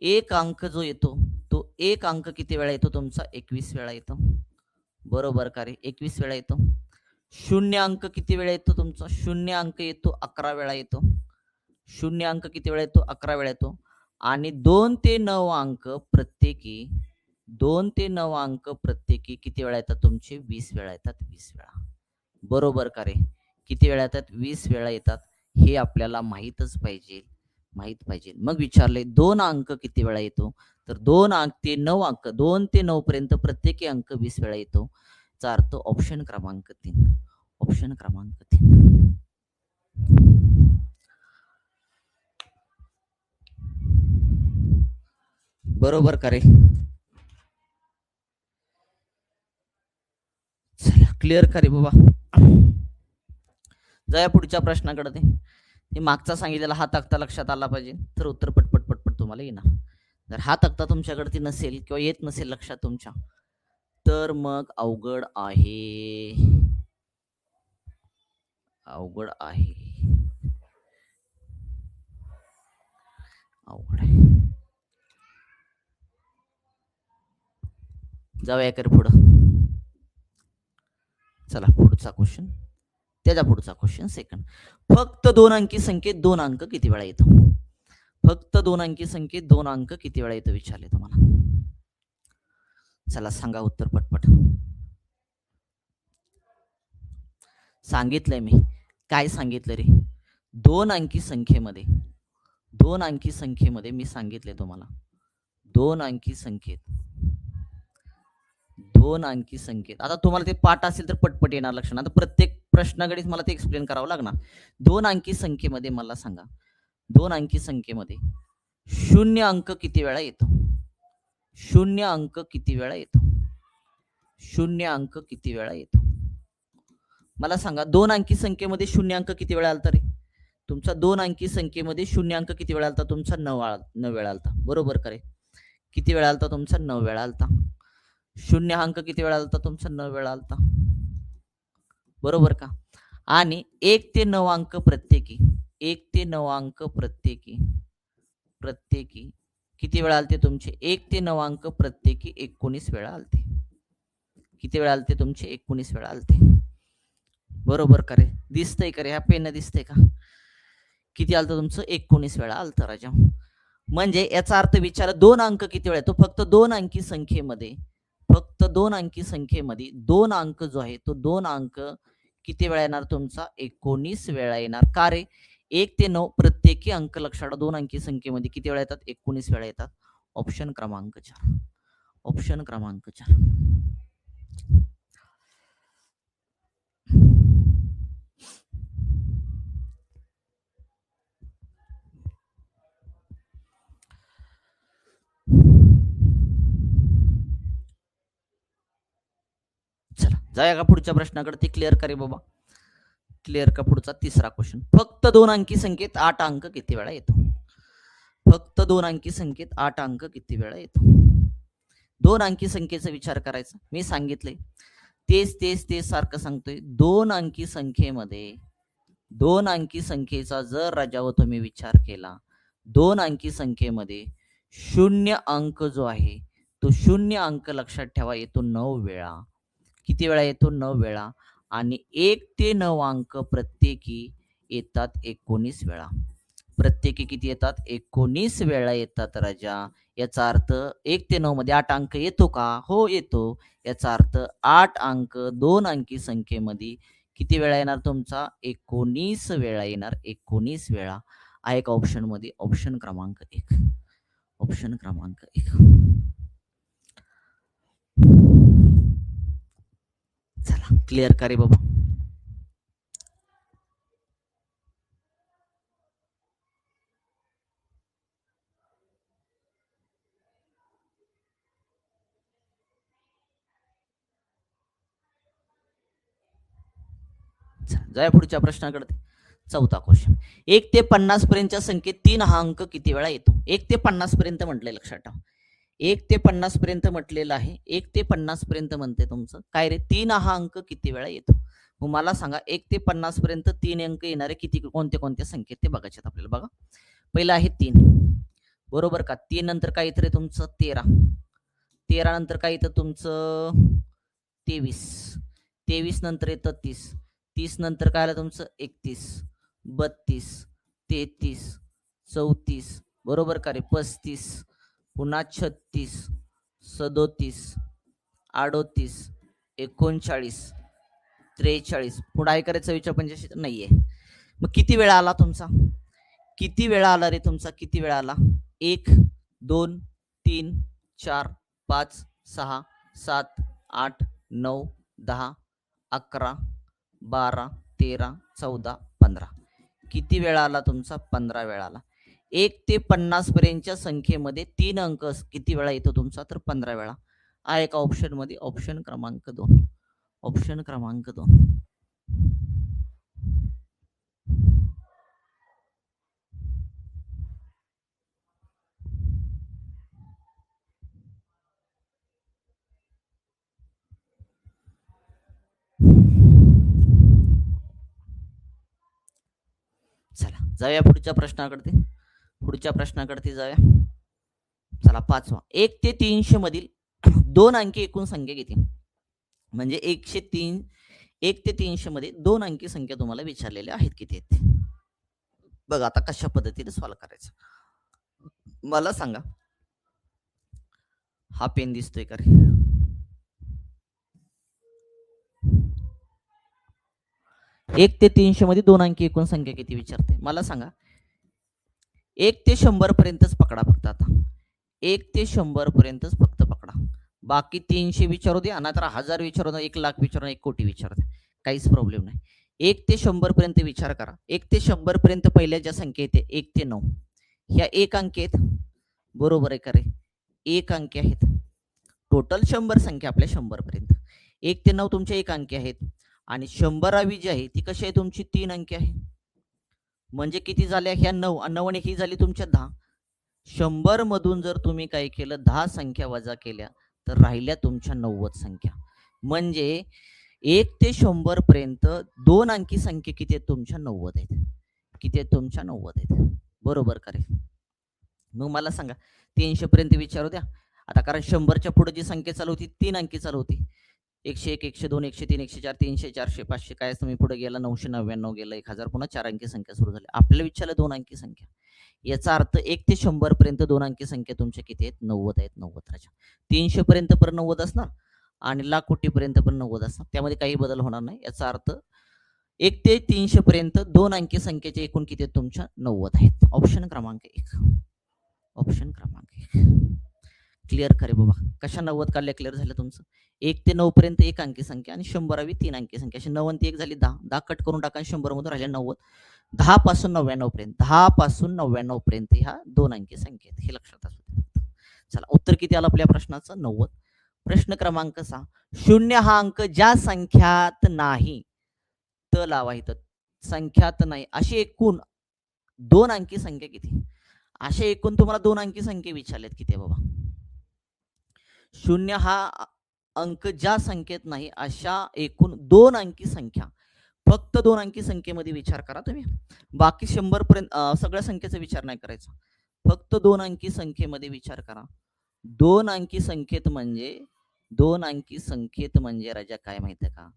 एक अंक जो येतो तो एक अंक किती वेळा येतो तुमचा? 21 वेळा येतो. बरोबर का रे? 21 वेळा येतो. शून्य अंक किती वेळा येतो तुमचा? शून्य अंक येतो 11 वेळा येतो. शून्य अंक किती वेळा येतो? 11 वेळा येतो. आणि 2 ते 9 अंक प्रत्येकी 2 ते 9 अंक प्रत्येकी किती वेळा येतात तुमचे? 20 वेळा येतात. 20 वेळा. बरोबर का रे? किती वेळा येतात? 20 वेळा येतात. हे आपल्याला माहीतच पाहिजे. मग विचारले 2 अंक किती वेळा येतो? तर 2 अंक ते 9 अंक 2 ते 9 पर्यंत प्रत्येकी अंक 20 वेळा येतो. चा अर्थ ऑप्शन क्रमांक 3. ऑप्शन क्रमांक 3. बरोबर का रे? चला, क्लिअर का रे बाबा? जाऊया पुढच्या प्रश्नाकडे. ते मागचा सांगितलेला हा तक्ता लक्षात आला पाहिजे तर उत्तर पटपट पटपट तुम्हाला येणार. जर हा तक्ता तुमच्याकडे नसेल किंवा येत नसेल लक्षात तुमच्या, तर मग अवघड आहे. अवघड आहे. अवघड आहे. जाऊया कर पुढं. चला, पुढचा क्वेश्चन. त्याचा पुढचा क्वेश्चन सेकंड. फक्त दोन अंकी संख्येत 2 अंक किती वेळा येतो? फक्त 2 अंकी संख्येत 2 अंक किती वेळा येतो विचारले तुम्हाला. चला सांगा उत्तर पटपट. सांगितलंय मी. काय सांगितलं रे? 2 अंकी संख्येमध्ये, 2 अंकी संख्येमध्ये मी सांगितले तुम्हाला. 2 अंकी संख्येत, 2 अंकी संख्येत. आता तुम्हाला ते पाठ असेल तर पटपट येणार लक्षात. आता प्रत्येक प्रश्नागणित मला ते एक्सप्लेन करावं लागणार. 2 अंकी संख्येमध्ये मला सांगा, 2 अंकी संख्येमध्ये 0 अंक किती वेळा येतो? 0 अंक किती वेळा येतो? 0 अंक किती वेळा येतो? मला सांगा, 2 अंकी संख्येमध्ये 0 अंक किती वेळा आलता रे? तुमचा 2 अंकी संख्येमध्ये 0 अंक किती वेळा आलता? तुमचा 9 वेळा आलता. बरोबर का रे? किती वेळा आलता तुमचा? 9 वेळा आलता. 0 अंक किती वेळा आलता तुमचा? 9 वेळा आलता. बरोबर का? आणि 1 ते 9 अंक प्रत्येकी, 1 ते 9 अंक प्रत्येकी किती वेळा आलते तुमचे? 1 ते 9 अंक प्रत्येकी 19 वेळा आलते. किती वेळा आलते तुमचे? 19 वेळा आलते. बरोबर का रे? दिसतंय का रे? ह्या पेन दिसतंय का? किती आलतं तुमचं? 19 वेळा आलतं राजा. म्हणजे याचा अर्थ विचार, 2 अंक किती वेळा येतो? फक्त 2 अंकी संख्येमध्ये, फक्त 2 अंकी संख्येमध्ये 2 अंक जो आहे तो 2 अंक किती वेळा येणार तुमचा? 19 वेळा येणार. का रे? 1 ते 9 प्रत्येकी अंक लक्षात, 2 अंकी संख्येमध्ये किती वेळा येतात? 19 वेळा येतात. ऑप्शन क्रमांक 4. ऑप्शन क्रमांक 4. चला जाऊया का पुढच्या प्रश्नाकडे? ते क्लिअर करे बाबा. क्लिअर का? पुढचा तिसरा क्वेश्चन. फक्त 2 अंकी संख्येत 8 अंक किती वेळा येतो? फक्त 2 अंकी संख्येत 8 अंक किती वेळा येतो? 2 अंकी संख्येचा विचार करायचा. मी सांगितलंय तेच सारखं सांगतोय. 2 अंकी संख्येमध्ये, 2 अंकी संख्येचा जर राजावर तुम्ही विचार केला, 2 अंकी संख्येमध्ये 0 अंक जो आहे तो 0 अंक लक्षात ठेवा येतो 9 वेळा. किती वेळा येतो? 9 वेळा. आणि 1 ते 9 अंक प्रत्येकी येतात 19 वेळा. प्रत्येकी किती येतात? 19 वेळा येतात राजा. याचा अर्थ 1 ते 9 मध्ये 8 अंक येतो का? हो येतो. याचा अर्थ 8 अंक 2 अंकी संख्येमध्ये किती वेळा येणार तुमचा? 19 वेळा येणार. 19 वेळा आहे का ऑप्शन मध्ये? ऑप्शन क्रमांक 1. ऑप्शन क्रमांक 1. चला क्लिअर करे बाबा. जाऊया पुढच्या प्रश्नाकडे. चौथा क्वेश्चन. 1 ते 50 पर्यंतच्या संख्येत 3 हा अंक किती वेळा येतो? 1 ते 50 पर्यंत म्हटलंय लक्षात ठेवा. 1 ते 50 पर्यंत म्हटलेलं आहे. 1 ते 50 पर्यंत म्हणते तुमचं काय रे? 3 हा अंक किती वेळा येतो? मग मला सांगा, 1 ते 50 पर्यंत 3 अंक येणारे किती, कोणत्या कोणत्या संख्येत ते बघायचे आपल्याला. बघा, पहिलं आहे 3. बरोबर का? 3 नंतर काय येतं रे तुमचं? 13. 13 नंतर काय येतं तुमचं? 23. 23 नंतर येतं 30. 30 नंतर काय आलं तुमचं? 31, 32, 33, 34. बरोबर का रे? 35, पुन्हा 36, 37, 38, 39, 43. पुढे आहे करायचा विचार 85 नाहीये. मग किती वेळा आला तुमचा? किती वेळा आला रे तुमचा? किती वेळा आला? 1, 2, 3, 4, 5, 6, 7, 8, 9, 10, 11, 12, 13, 14, 15. किती वेळा आला तुमचा? 15 वेळा आला. 1 ते 50 पर्यंतच्या संख्येमध्ये 3 अंक किती वेळा येतो तुमचा? तर 15 वेळा. आहे का ऑप्शन मध्ये? ऑप्शन क्रमांक 2. ऑप्शन क्रमांक 2. चला जाऊया पुढच्या प्रश्नाकडे. पुढच्या प्रश्नाकडे जाऊया. चला पाचवा. 1 ते 300 मधील 2 अंकी एकूण संख्या किती? म्हणजे 103, 1 ते 300 मध्ये 2 अंकी संख्या तुम्हाला विचारलेल्या आहेत, किती आहेत? बघा आता कशा पद्धतीने सॉल्व्ह करायचं मला सांगा. हा पेन दिसतोय का रे? 1 ते 300 मध्ये 2 अंकी एकूण संख्या किती विचारते मला सांगा. 1 ते 100 पर्यंतच पकडा फक्त आता. 1 ते 100 पर्यंतच फक्त पकडा. बाकी 300 विचारू द्या, नाहीतर 1000 विचारू द्या, 1,00,000 विचारू द्या, 1 कोटी विचारू द्या. काहीच प्रॉब्लेम नाही. 1 ते 100 पर्यंत विचार करा. 1 ते 100 पर्यंत पहिल्या ज्या संख्या येते 1 ते 9 ह्या 1 अंकी आहेत. बरोबर आहे का रे? 1 अंकी आहेत. टोटल 100 संख्या आपल्या 100 पर्यंत. 1 ते 9 तुमच्या 1 अंकी आहेत आणि 100वी जी आहे ती कशी आहे तुमची 3 अंकी आहे. म्हणजे किती झाल्या ह्या 9 आणि ही झाली तुमच्या 10. 100 मधून जर तुम्ही काय केलं 10 संख्या वजा केल्या तर राहिल्या तुमच्या 90 संख्या. म्हणजे 1 ते 100 पर्यंत 2 अंकी संख्या किती आहेत तुमच्या 90 आहेत. किती आहेत तुमच्या 90 आहेत. बरोबर का रे? मग मला सांगा 300 पर्यंत विचारू द्या आता, कारण 100च्या पुढे जी संख्या चालू होती 3 अंकी चालू होती. 101, 102, 103, 104, 300, 400, 500 काय तुम्ही पुढे गेला 999 गेलं 1000 पुन्हा 4 अंकी संख्या सुरू झाली. आपल्याला विचारलं 2 अंकी संख्या. याचा अर्थ 1 ते 100 पर्यंत 2 अंकी संख्या तुमच्या किती आहेत 90 आहेत. 90 राजा 300 पर्यंत पण 90 असणार आणि लाख कोटी पर्यंत पण 90 असणार. त्यामध्ये काही बदल होणार नाही. याचा अर्थ 1 ते 300 पर्यंत 2 अंकी संख्येचे एकूण किती आहेत तुमच्या 90 आहेत. ऑप्शन क्रमांक 1. ऑप्शन क्रमांक 1 क्लिअर करे बाबा. कशा 90 काढल्या क्लिअर झालं तुमचं. 1 ते 9 पर्यंत 1 अंकी संख्या आणि 100वी 3 अंकी संख्या. अशी 9 आणि 1 झाली 10. 10 कट करून टाका 100 मधून राहिले 90. 10 पासून 99 पर्यंत 10 पासून 99 पर्यंत ह्या 2 अंकी संख्या आहेत. हे लक्षात असू दे. चला उत्तर किती आलं आपल्या प्रश्नाचं 90. प्रश्न क्रमांक 6. 0 हा अंक ज्या संख्यात नाही त लावा इथं. संख्यात नाही अशी एकूण 2 अंकी संख्या किती. अशा एकूण तुम्हाला 2 अंकी संख्या विचारल्यात किती बाबा. 0 हा अंक ज्या संख्येत नाही अशा एकूण 2 अंकी संख्या. फक्त 2 अंकी संख्येमध्ये विचार करा तुम्ही. बाकी 100 पर्यंत सगळ्या संख्येचा विचार नाही करायचा. फक्त 2 अंकी संख्येमध्ये विचार करा. 2 अंकी संख्येत म्हणजे 2 अंकी संख्येत म्हणजे राजा काय माहितीये का,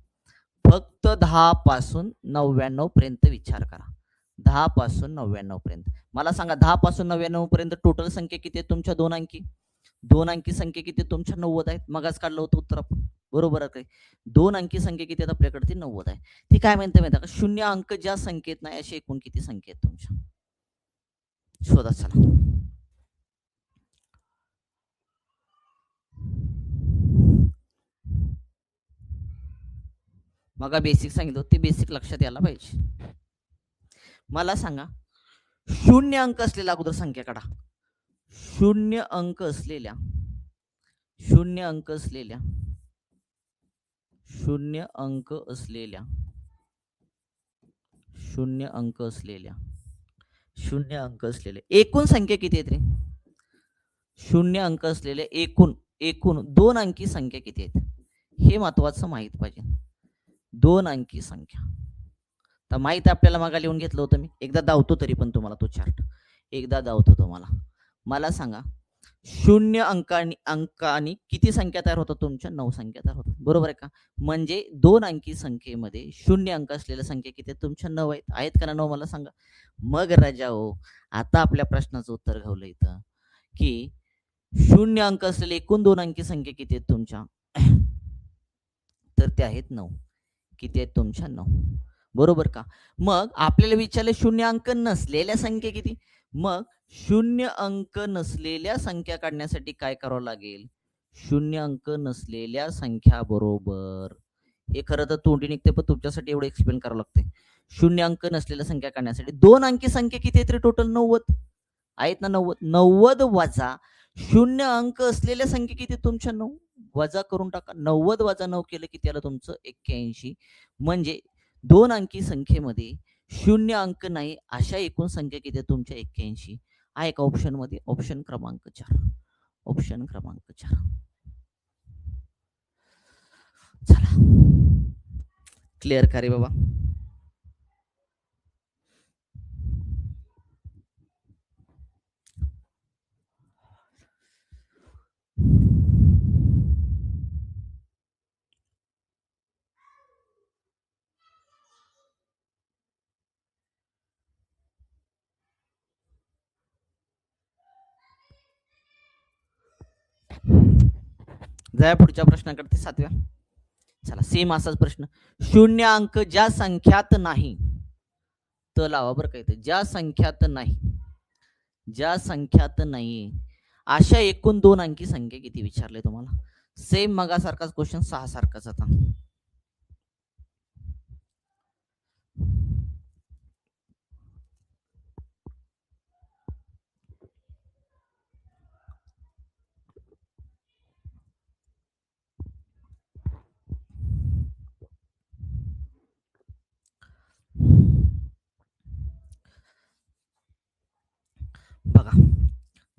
फक्त 10 पासून 99 पर्यंत विचार करा. 10 पासून 99 पर्यंत. मला सांगा 10 पासून 99 पर्यंत टोटल संख्या किती आहे तुमच्या 2 अंकी. 2 अंकी संख्या किती तुमच्या 90 आहेत. मगच काढलं होतं उत्तर आपण. बरोबर आहे. 2 अंकी संख्या किती आहेत आपल्याकडे ती 90 आहे. ती काय म्हणते माहिती का, 0 अंक ज्या संख्येत नाही अशी एकूण किती संख्या आहेत तुमच्या. शोधा चला. मग बेसिक सांगितलं ते बेसिक लक्षात यायला पाहिजे. मला सांगा 0 अंक असलेला अगोदर संख्या काढा. 0 अंक असलेल्या 0 अंक असलेल्या 0 अंक असलेल्या 0 अंक असलेल्या 0 अंक असलेले एकूण संख्या किती आहेत रे. 0 अंक असलेले एकूण एकूण 2 अंकी संख्या किती आहेत हे महत्वाचं माहित पाहिजे. 2 अंकी संख्या तर माहित आपल्याला मागा लिहून घेतलं होतं मी. एकदा दावतो तरी पण तुम्हाला तो चार्ट एकदा दावतो तुम्हाला. मला सांगा 0 अंकानी किती संख्या तयार होतात तुमच्या 9 संख्या तयार होतात. बरोबर आहे का. म्हणजे 2 अंकी संख्येमध्ये 0 अंक असलेल्या संख्या किती आहेत तुमच्या 9 आहेत. आहेत का 9 मला सांगा. मग राजा हो आता आपल्या प्रश्नाचं उत्तर घावलं इथं की 0 अंक असलेले एकूण 2 अंकी संख्या किती आहेत तुमच्या, तर ते आहेत 9. किती आहेत तुमच्या 9. बरोबर का. मग आपल्याला विचारले 0 अंक नसलेल्या संख्या किती. मग 0 अंक नसलेल्या संख्या काढण्यासाठी काय करावं लागेल. 0 अंक नसलेल्या संख्या बरोबर, हे खरं तर तोंडी निघते पण तुमच्यासाठी एवढं एक्सप्लेन करावं लागते. 0 अंक नसलेल्या संख्या काढण्यासाठी 2 अंकी संख्या किती आहेत रे टोटल 90 आहेत ना. 90 वजा 0 अंक असलेल्या संख्या किती तुमच्या 9 वजा करून टाका. 90 वजा 9 केलं किती आलं तुमचं 81. म्हणजे 2 अंकी संख्येमध्ये 0 अंक नाही अशा एकूण संख्या किती तुमच्या 81 आहे का ऑप्शन मध्ये. ऑप्शन क्रमांक 4. ऑप्शन क्रमांक 4. चला क्लिअर का रे बाबा. जाया पुढच्या प्रश्नाकडे 7व्या. चला सेम असाच प्रश्न. शून्य अंक ज्या संख्यात नाही, तर लावा बरं काय, ज्या संख्यात नाही, ज्या संख्यात नाही अशा एकूण दोन अंकी संख्या किती विचारले तुम्हाला. सेम मगासारखाच क्वेश्चन, 6 सारखाच आता. बघा,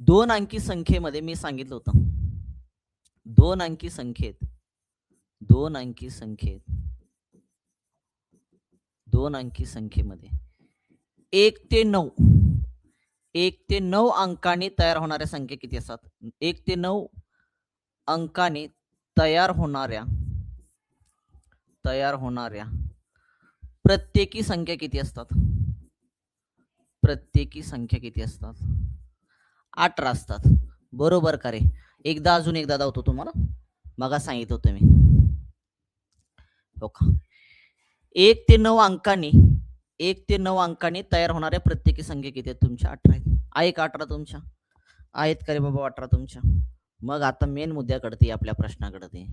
दोन अंकी संख्येमध्ये मी सांगितलं होतं, दोन अंकी संख्येत, दोन अंकी संख्येत, दोन अंकी संख्येमध्ये 1 ते 9, 1 ते 9 अंकाने तयार होणाऱ्या संख्या किती असतात. 1 ते 9 अंकाने तयार होणाऱ्या प्रत्येकी संख्या किती असतात. प्रत्येकी संख्या किती असतात. 18 असतात. बरोबर का रे. एकदा अजून एकदा दावतो तुम्हाला, मगा सांगितलं होतं मी. हो का. 1 ते 9 अंकाने, 1 ते 9 अंकाने तयार होणाऱ्या प्रत्येकी संख्या किती आहेत तुमच्या. 18 आहेत. आहे का 18 तुमच्या. आहेत का रे बाबा 18 तुमच्या. मग आता मेन मुद्द्याकडे, आपल्या प्रश्नाकडे.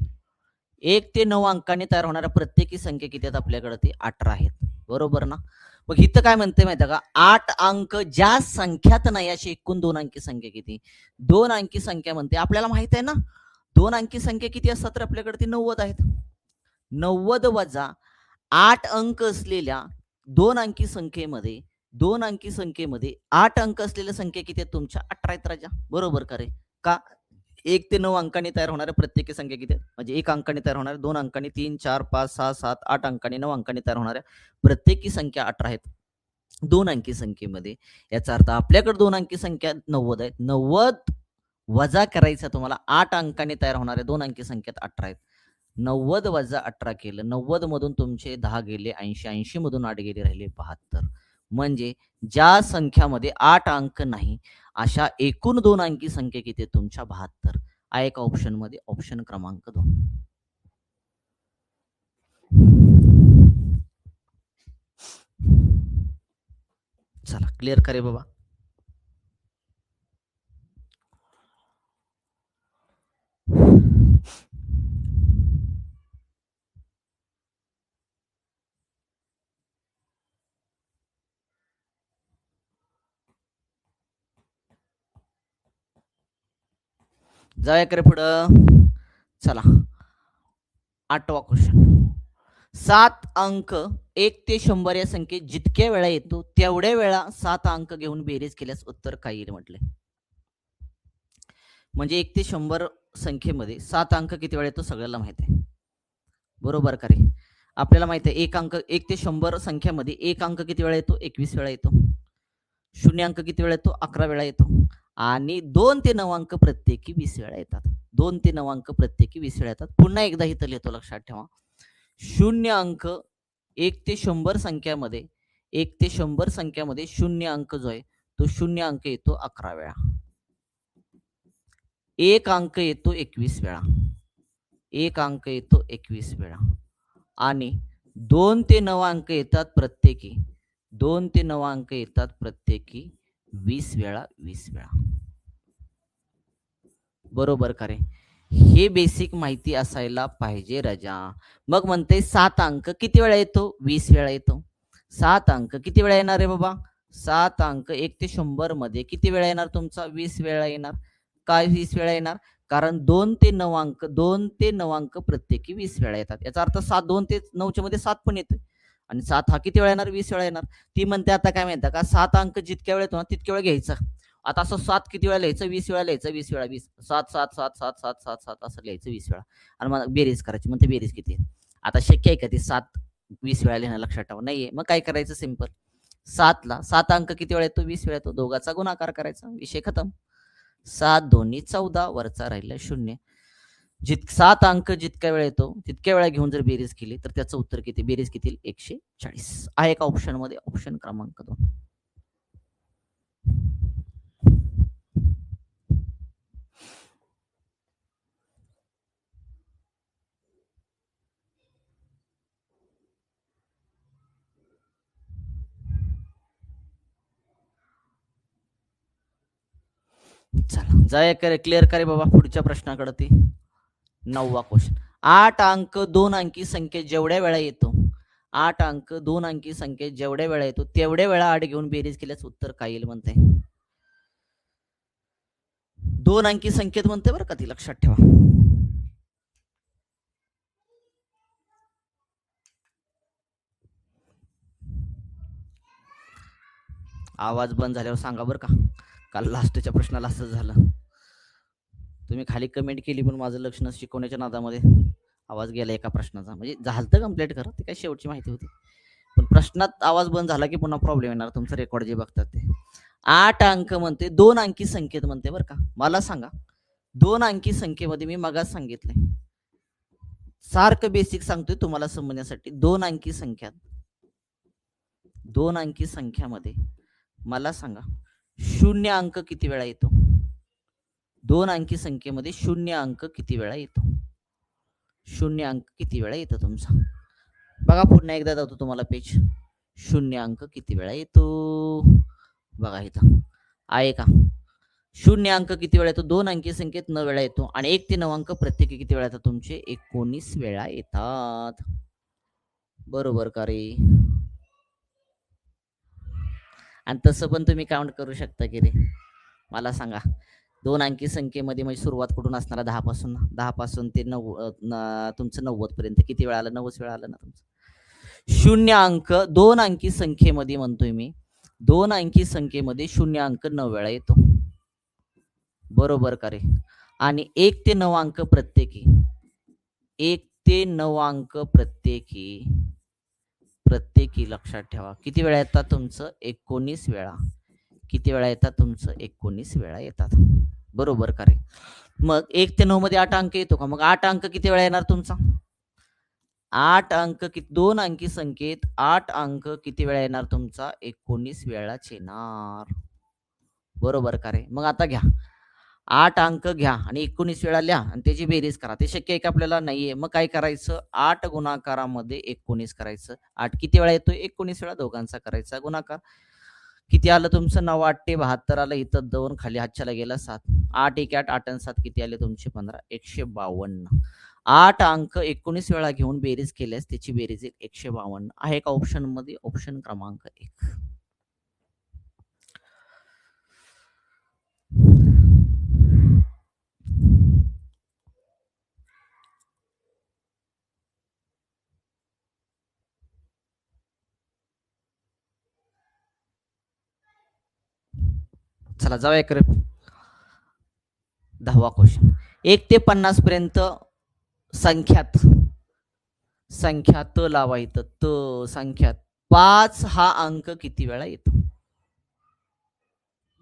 1 ते 9 अंकाने तयार होणाऱ्या प्रत्येकी संख्या किती आहेत आपल्याकडे. ते 18 आहेत. बरोबर ना. मग इथं काय म्हणते माहिती का, 8 अंक ज्या संख्यात नाही अशी एकूण दोन अंकी संख्या किती. दोन अंकी संख्या म्हणते, आपल्याला माहित आहे ना दोन अंकी संख्या किती असतात तर आपल्याकडे ती 90 आहेत. 90 वजा 8 अंक असलेल्या दोन अंकी संख्येमध्ये, दोन अंकी संख्येमध्ये 8 अंक असलेल्या संख्या किती आहेत तुमच्या. 18 आहेत राजा. बरोबर का रे. का 1 ते 9 अंकांनी तयार होणाऱ्या प्रत्येकी संख्या किती आहेत. म्हणजे 1 अंकाने तयार होणाऱ्या, 2 अंकांनी, 3, 4, 5, 6, 7, 8 अंकांनी, 9 अंकांनी तयार होणाऱ्या प्रत्येकी संख्या 18 आहेत दोन अंकी संख्येमध्ये. याचा अर्थ आपल्याकडे दोन अंकी संख्या 90 आहेत. 90 वजा करायचा तुम्हाला 8 अंकाने तयार होणाऱ्या दोन अंकी संख्येत 18 आहेत. 90 वजा 18 केलं, 90 मधून तुमचे 10 गेले 80, 80 मधून 8 गेले, राहिले 72. म्हणजे ज्या संख्यामध्ये 8 अंक नाही अशा एकूण दोन अंकी संख्या किती तुमच्या 72. आहे का ऑप्शन मध्ये. ऑप्शन क्रमांक 2. चला क्लिअर करे बाबा. जाऊया करे पुढं. चला 8वा क्वेश्चन. 7 अंक 1 ते 100 या संख्येत जितक्या वेळा येतो तेवढ्या वेळा 7 अंक घेऊन बेरीज केल्यास उत्तर काय येईल म्हटले. म्हणजे 1 ते 100 संख्येमध्ये 7 अंक किती वेळा येतो सगळ्याला माहित आहे. बरोबर का रे. आपल्याला माहित आहे 1 ते 100 संख्यामध्ये 1 अंक किती वेळा येतो. 21 वेळा येतो. शून्य अंक किती वेळा येतो. 11 वेळा येतो. आणि 2 ते 9 अंक प्रत्येकी 20 वेळा येतात. 2 ते 9 अंक प्रत्येकी 20 वेळा येतात. पुन्हा एकदा इथं लिहितो, लक्षात ठेवा. शून्य अंक 1 ते 100 संख्यामध्ये, 1 ते 100 संख्यामध्ये शून्य अंक जो आहे तो शून्य अंक येतो 11 वेळा. एक अंक येतो 21 वेळा. एक अंक येतो 21 वेळा. आणि 2 ते 9 अंक येतात प्रत्येकी, 2 ते 9 अंक येतात प्रत्येकी 20 वेळा, 20 वेळा. बरोबर का रे. हे बेसिक माहिती असायला पाहिजे राजा. मग म्हणते 7 अंक किती वेळा येतो. 20 वेळा येतो. 7 अंक किती वेळा येणार आहे बाबा. 7 अंक 1 ते 100 मध्ये किती वेळा येणार तुमचा. 20 वेळा येणार. काय 20 वेळा येणार. कारण 2 ते 9 अंक, 2 ते 9 अंक प्रत्येकी 20 वेळा येतात. याचा अर्थ 7, 2 ते 9च्या मध्ये 7 पण येते. आणि 7 हा किती वेळा येणार. 20 वेळा येणार. ती म्हणते आता काय माहिती का, 7 अंक जितक्या वेळा येतो ना तितक्या वेळा घ्यायचा. आता असं 7 किती वेळा लिहायचं. 20 वेळा लिहायचं. 20 वेळा 20, 7 7 7 7 7 7 7 असं लिहायचं 20 वेळा. आणि मग बेरीज करायची. मग ते बेरीज किती आहे. आता शक्य आहे का ते 7 20 वेळा लिहिणं. लक्षात ठेवा. नाहीये. मग काय करायचं. सिंपल. 7ला 7 अंक किती वेळा येतो. 20 वेळा येतो. दोघाचा गुणाकार करायचा. विषय खतम. 7 दोन्ही 14, वरचा राहिला 0. 7 अंक जितक्या वेळा येतो तितक्या वेळा घेऊन जर बेरीज केली तर त्याचं उत्तर किती. बेरीज किती. 140. आहे का ऑप्शन मध्ये. ऑप्शन क्रमांक 2. चला जाऊया क्लिअर करे बाबा पुढच्या प्रश्नाकडे ती 9वा क्वेश्चन. 8 अंक 2 अंकी संख्येत जेवढ्या वेळा येतो 8 अंक 2 अंकी संख्येत जेवढ्या वेळा येतो तेवढ्या वेळा 8 घेऊन बेरीज केल्यास उत्तर काय येईल म्हणते. 2 अंकी संख्येत म्हणते बरं का ती, लक्षात ठेवा. आवाज बंद झाल्यावर सांगा बरं का, काल लास्टच्या प्रश्नाला असं झालं. तुम्ही खाली कमेंट केली पण माझं लक्ष न शिकवण्याच्या नादामध्ये आवाज गेला एका प्रश्नाचा. म्हणजे झालं कंप्लीट करा, ती काय शेवटची माहिती होती, पण प्रश्नात आवाज बंद झाला की पुन्हा प्रॉब्लेम येणार. तुमचं रेकॉर्ड जे बघतात ते 8 अंक म्हणते 2 अंकी संख्येत म्हणते बरं का. मला सांगा 2 अंकी संख्येमध्ये मी मगाच सांगितलंय, सारखं बेसिक सांगतोय तुम्हाला समजण्यासाठी. 2 अंकी संख्यात 2 अंकी संख्यामध्ये मला सांगा शून्य अंक किती वेळा येतो. 2 अंकी संख्येमध्ये शून्य अंक किती वेळा येतो. शून्य अंक किती वेळा येतो तुमचा. बघा पुन्हा एकदा जातो तुम्हाला पेज. शून्य अंक किती वेळा येतो बघा इथं आहे का. शून्य अंक किती वेळा येतो 2 अंकी संख्येत 9 वेळा येतो आणि 1 ते 9 अंक प्रत्येकी किती वेळा येतात तुमचे 19 वेळा येतात. बरोबर का रे. आणि तसं पण तुम्ही काउंट करू शकता की रे. मला सांगा 2 अंकी संख्येमध्ये म्हणजे सुरुवात कुठून असणार 10 पासून ते 9 तुमचं 90 पर्यंत किती वेळा आलं 90 वेळा आलं ना तुमचं. शून्य अंक 2 अंकी संख्येमध्ये म्हणतोय मी 2 अंकी संख्येमध्ये शून्य अंक 9 वेळा येतो. बरोबर का रे. आणि 1 ते 9 अंक प्रत्येकी 1 ते 9 अंक प्रत्येकी लक्षात ठेवा किती वेळा येतात तुमचं 19 वेळा. किती वेळा येतात तुमचं 19 वेळा येतात. बरोबर का रे. मग 1 ते 9 मध्ये 8 अंक येतो का. मग 8 अंक किती वेळा येणार तुमचा 8 अंक 2 अंकी संख्येत 8 अंक किती वेळा येणार तुमचा 19 वेळाच येणार. बरोबर का रे. मग आता घ्या 8 अंक घ्या आणि 19 वेळा लिहा आणि त्याची बेरीज करा. ते शक्य आहे का आपल्याला नाहीये. मग काय करायचं 8 गुणाकारामध्ये 19 करायचं. 8 किती वेळा येतोय 19 वेळा. दोघांचा करायचा गुणाकार. किती आलं तुमचं 9 8 ते 72 आलं. इथं 2 खाली हातच्याला गेला 7. 8 1 8 8 आणि 7 किती आले तुमचे 15 152. 8 अंक 19 वेळा घेऊन बेरीज केल्यास त्याची बेरीज 152 आहे का ऑप्शन मध्ये. ऑप्शन क्रमांक 1. चला जाऊया इकडे 10वा क्वेश्चन. 1 ते 50 पर्यंत संख्यात लावा इथं संख्यात 5 हा अंक किती वेळा येतो.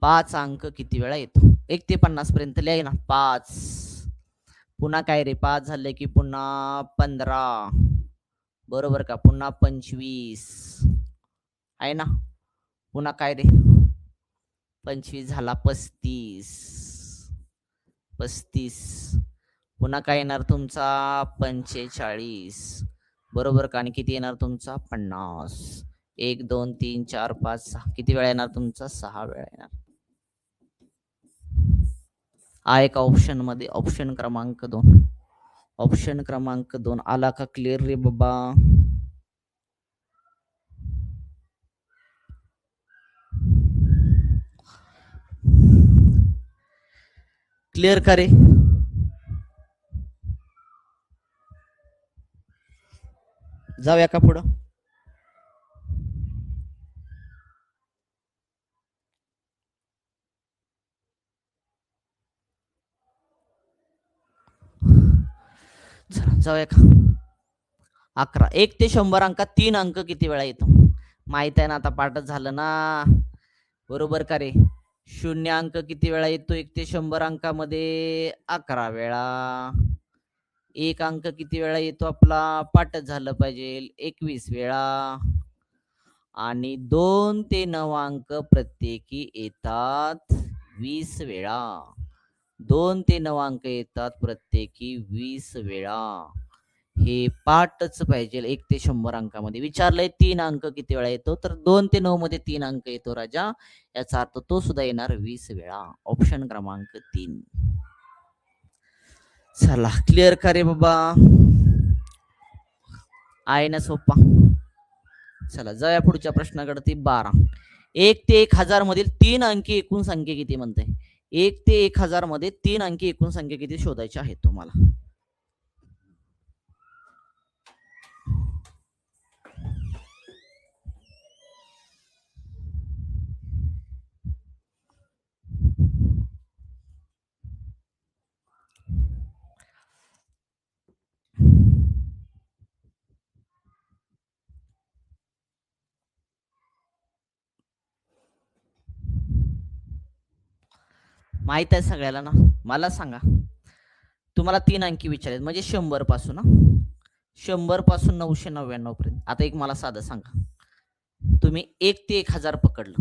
5 अंक किती वेळा येतो. 1 ते 50 पर्यंत लिहाय ना 5. पुन्हा काय रे 5 झाले की पुन्हा 15. बरोबर का. पुन्हा 25 आहे ना. पुन्हा काय रे 25 झाला 35. पुन्हा काय येणार तुमचा 45. बरोबर का. आणि किती येणार तुमचा 50. 1 2 3 4 5 6 किती वेळा येणार तुमचा 6 वेळा येणार. आहे का ऑप्शन मध्ये. ऑप्शन क्रमांक 2. ऑप्शन क्रमांक 2 आला का क्लिअर रे बाबा. क्लिअर का रे. जाऊया का पुढं. जाऊया का 11. 1 ते 100 अंकात 3 अंक किती वेळा येतो. माहित आहे ना आता पाठच झालं ना. बरोबर का रे. शून्य अंक किती वेळा येतो 1 ते 100 अंकामध्ये 11 वेळा. 1 अंक किती वेळा येतो आपला पाठच झालं पाहिजे 21 वेळा. आणि 2 ते 9 अंक प्रत्येकी येतात 20 वेळा. 2 ते 9 अंक येतात प्रत्येकी 20 वेळा. हे पाठच पाहिजे 1 ते 100 अंकामध्ये. विचारलंय 3 अंक किती वेळा येतो, तर 2 ते 9 मध्ये 3 अंक येतो राजा. याचा अर्थ तो सुद्धा येणार 20 वेळा. ऑप्शन क्रमांक 3. चला क्लिअर का रे बाबा? आहे ना सोपा? चला जाऊया पुढच्या प्रश्नाकडे. ती 12. 1 ते 1000 मधील 3 अंकी एकूण संख्या किती म्हणते? 1 ते 1000 मध्ये 3 अंकी एकूण संख्या किती शोधायची आहे तुम्हाला? माहित आहे सगळ्याला ना? मला सांगा. तुम्हाला 3 अंकी विचारले म्हणजे 100 पासून 100 पासून 999 पर्यंत. आता एक मला साधं सांगा. तुम्ही 1 ते 1000 पकडलं.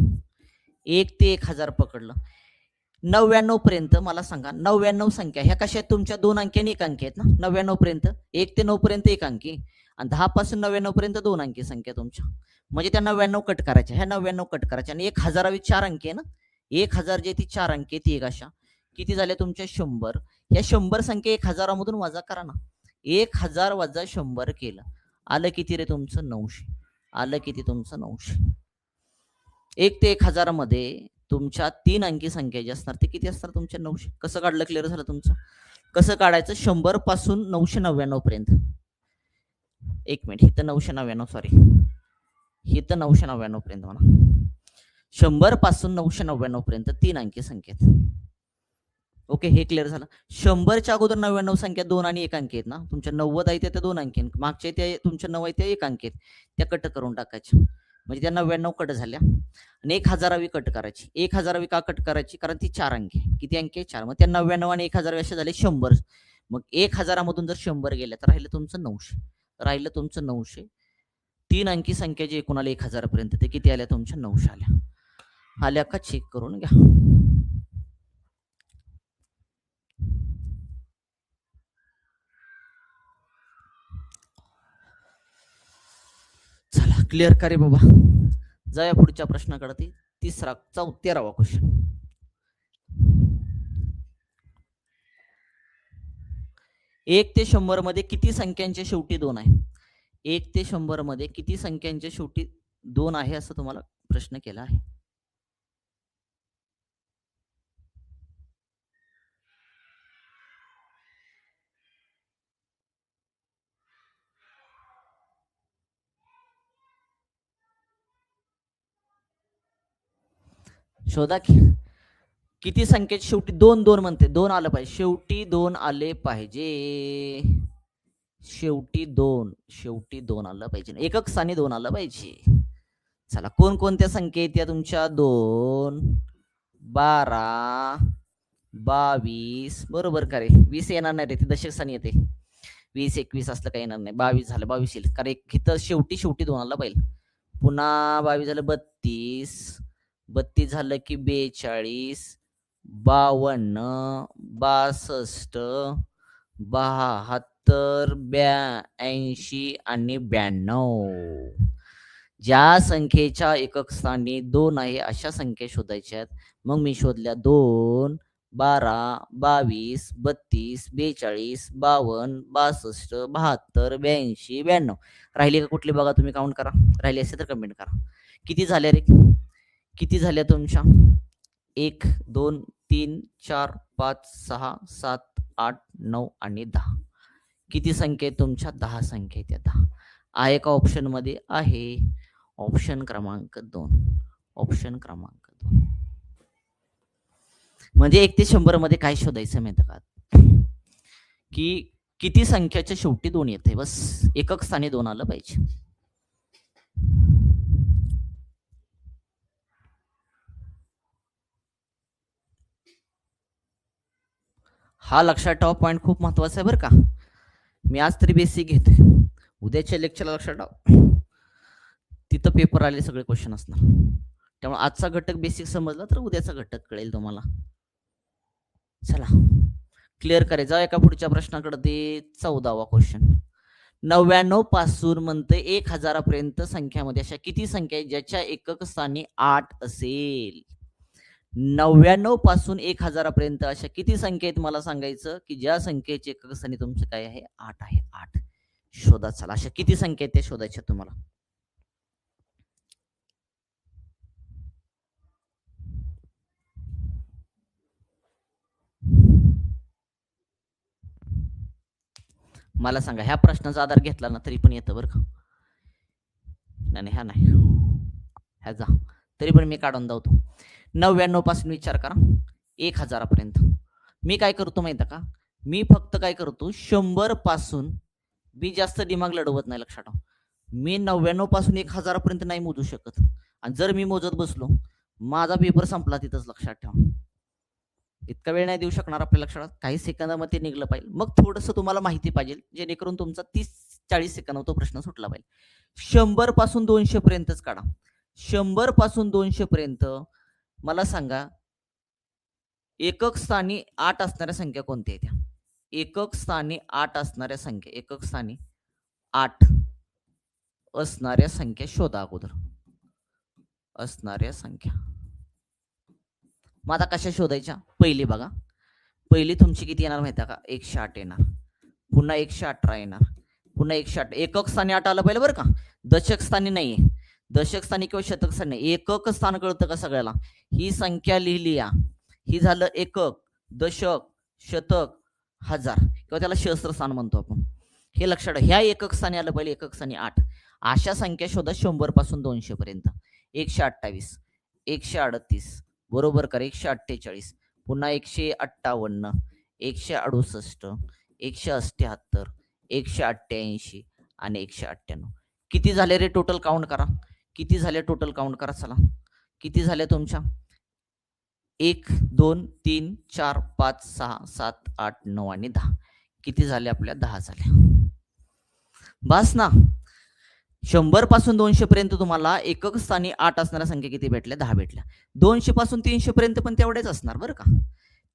1 ते 1000 पकडलं. 99 पर्यंत मला सांगा. 99 संख्या ह्या कशा आहेत तुमच्या? 2 अंकी आणि 1 अंकी आहेत ना? 99 पर्यंत 1 ते 9 पर्यंत 1 अंकी आणि 10 पासून 99 पर्यंत 2 अंकी संख्या तुमच्या. म्हणजे त्या 99 कट करायच्या, ह्या 99 कट करायच्या आणि 1000 4 अंकी आहे ना? 1000 जे ती 4 अंकी ती एक अशा किती झाल्या तुमच्या? 100. या 100 संख्या 1000 मधून वजा करा ना. 1000 वजा 100 केलं, आलं किती रे तुमचं? 900. आलं किती तुमचं? 900. 1 ते 1000 मध्ये तुमच्या 3 अंकी संख्या जी असणार ते किती असणार तुमच्या? 900. कसं काढलं? क्लिअर झालं तुमचं? कसं काढायचं? 100 पासून 999 पर्यंत. एक मिनिट, इथं 999 सॉरी, इथं 999 पर्यंत म्हणा. 100 पासून 999 पर्यंत 3 अंकी संख्येत. ओके, हे क्लिअर झालं. 100च्या अगोदर 99 संख्या 2 आणि 1 अंकी आहेत ना तुमच्या? 90 आहे त्या 2 अंकी, मागच्या त्या तुमच्या 9 आहे त्या 1 अंकी आहेत, त्या कट करून टाकायच्या. म्हणजे त्या 99 कट झाल्या आणि 1000वी कट करायची. 1000वी का कट करायची? कारण ती 4 अंकी. किती अंकी? 4. मग त्या 99 आणि 1000 असे झाले 100. मग 1000 मधून जर 100 गेल्या तर राहिलं तुमचं 900. राहिलं तुमचं 900. 3 अंकी संख्या जी एकूण आली 1000 पर्यंत ते किती आल्या तुमच्या? 900 आल्या. आल्या का? चेक करून घ्या. चला क्लिअर का रे बाबा? जाऊया पुढच्या प्रश्नाकडे. ती 13वा क्वेश्चन. 1 ते 100 मध्ये किती संख्यांच्या शेवटी 2 आहे? 1 ते 100 मध्ये किती संख्यांच्या शेवटी 2 आहे असं तुम्हाला प्रश्न केला आहे. शोधा की. किती संख्येत शेवटी 2 म्हणते? 2 आलं पाहिजे शेवटी, 2 आले पाहिजे शेवटी. 2 आलं पाहिजे, एकक स्थानी 2 आलं पाहिजे. चला, कोणकोणत्या संख्या येत्या तुमच्या? 2, 12, 22. बरोबर का रे? 20 येणार नाही रे, ती दशक स्थानी येते. 20, 21 असलं काही येणार नाही. 22 झालं, 22 येईल कारण इथं शेवटी 2 आला पाहिजे. पुन्हा 22 झालं 32, 32 झालं की 42, 52, 62, 72, 82 आणि 92. ज्या संख्येच्या एकक स्थानी 2 आहे अशा संख्या शोधायच्या आहेत. मग मी शोधल्या 2, 12, 22, 32, 42, 52, 62, 72, 82, 92. राहिली का कुठली बघा तुम्ही? काउंट करा. राहिली असेल तर कमेंट करा. किती झाल्या रे? किती झाल्या तुमच्या? 1, 2, 3, 4, 5, 6, 7, 8, 9 आणि 10. किती संख्या आहेत तुमच्या? 10 संख्या आहेत. 10 आहे का ऑप्शन मध्ये? आहे. ऑप्शन क्रमांक 2. ऑप्शन क्रमांक 2. म्हणजे 1 ते 100 मध्ये काय शोधायचं माहिती का? की किती संख्याच्या शेवटी 2 येते, बस एकक स्थानी 2 आलं पाहिजे. हा लक्षात ठेवा, पॉईंट खूप महत्वाचा आहे बरं का. मी आज तरी बेसिक घेतोय, उद्याच्या लेक्चरला लक्षात ठेवा, तिथं पेपर आले सगळे क्वेश्चन असणार. त्यामुळे आजचा घटक बेसिक समजला तर उद्याचा घटक कळेल तुम्हाला. चला क्लिअर करे. जाऊया का पुढच्या प्रश्नाकडे? ते 14वा क्वेश्चन. 99 पासून म्हणते 1000 संख्यामध्ये अशा किती संख्या आहेत ज्याच्या एकक स्थानी 8 असेल? 99 पासून 1000 अशा किती संख्या आहेत मला सांगायचं की ज्या संख्येचे एकक स्थानी तुमचं काय आहे? 8 आहे. 8 शोधा. चला अशा किती संख्या आहेत त्या शोधायच्या तुम्हाला. मला सांगा ह्या प्रश्नाचा आधार घेतला ना तरी पण येतं बरं का. नाही ह्या नाही ह्या जा तरी पण मी काढून धावतो. 99 पासून विचार करा 1000 मी काय करतो माहिती का? मी फक्त काय करतो 100 पासून मी जास्त दिमाग लढवत नाही. लक्षात ठेवा मी 99 पासून 1000 नाही मोजू शकत आणि जर मी मोजत बसलो माझा पेपर संपला तिथंच. लक्षात ठेवा इतका वेळ नाही देऊ शकणार आपल्या लक्षात. काही सेकंदामध्ये निघलं पाहिजे. मग थोडंसं तुम्हाला माहिती पाहिजे जेणेकरून तुमचा 30-40 सेकंद तो प्रश्न सुटला पाहिजे. 100 पासून 200 पर्यंतच काढा. 100 पासून 200 पर्यंत मला सांगा एकक स्थानी 8 असणाऱ्या संख्या कोणत्या आहेत? एकक स्थानी 8 असणाऱ्या संख्या, एकक स्थानी 8 असणाऱ्या संख्या शोधा अगोदर. असणाऱ्या संख्या मग आता कशा शोधायच्या? पहिली बघा, पहिली तुमची किती येणार माहिती का? 108 येणार, पुन्हा 118 येणार, पुन्हा 108. एकक स्थानी 8 आलं पाहिजे बरं का, दशक स्थानी नाहीये. दशक स्थानी किंवा शतक स्थानी एकक स्थान कळतं का सगळ्याला? ही संख्या लिहिली या, ही झालं एकक, दशक, शतक, हजार किंवा त्याला सहस्त्र स्थान म्हणतो आपण. हे लक्षात ह्या एकक स्थानी आलं पाहिजे. एकक स्थानी 8 अशा संख्या शोधा 100 पासून 200 पर्यंत. 128, 138 बरोबर कर, 148 पुन्हा 158, 168, 178, 188 आणि 198. किती झाले रे टोटल? काउंट करा किती झाले टोटल, काउंट करा. चला किती झाले तुमच्या? 1 2 3 4 5 6 7 8 9 आणि 10. किती झाले आपल्या? 10 झाले. बस ना. 100 पासून 200 पर्यंत तुम्हाला एकक स्थानी 8 असणाऱ्या संख्या किती भेटल्या? 10 भेटल्या. 200 पासून 300 पर्यंत पण तेवढेच असणार बरं का.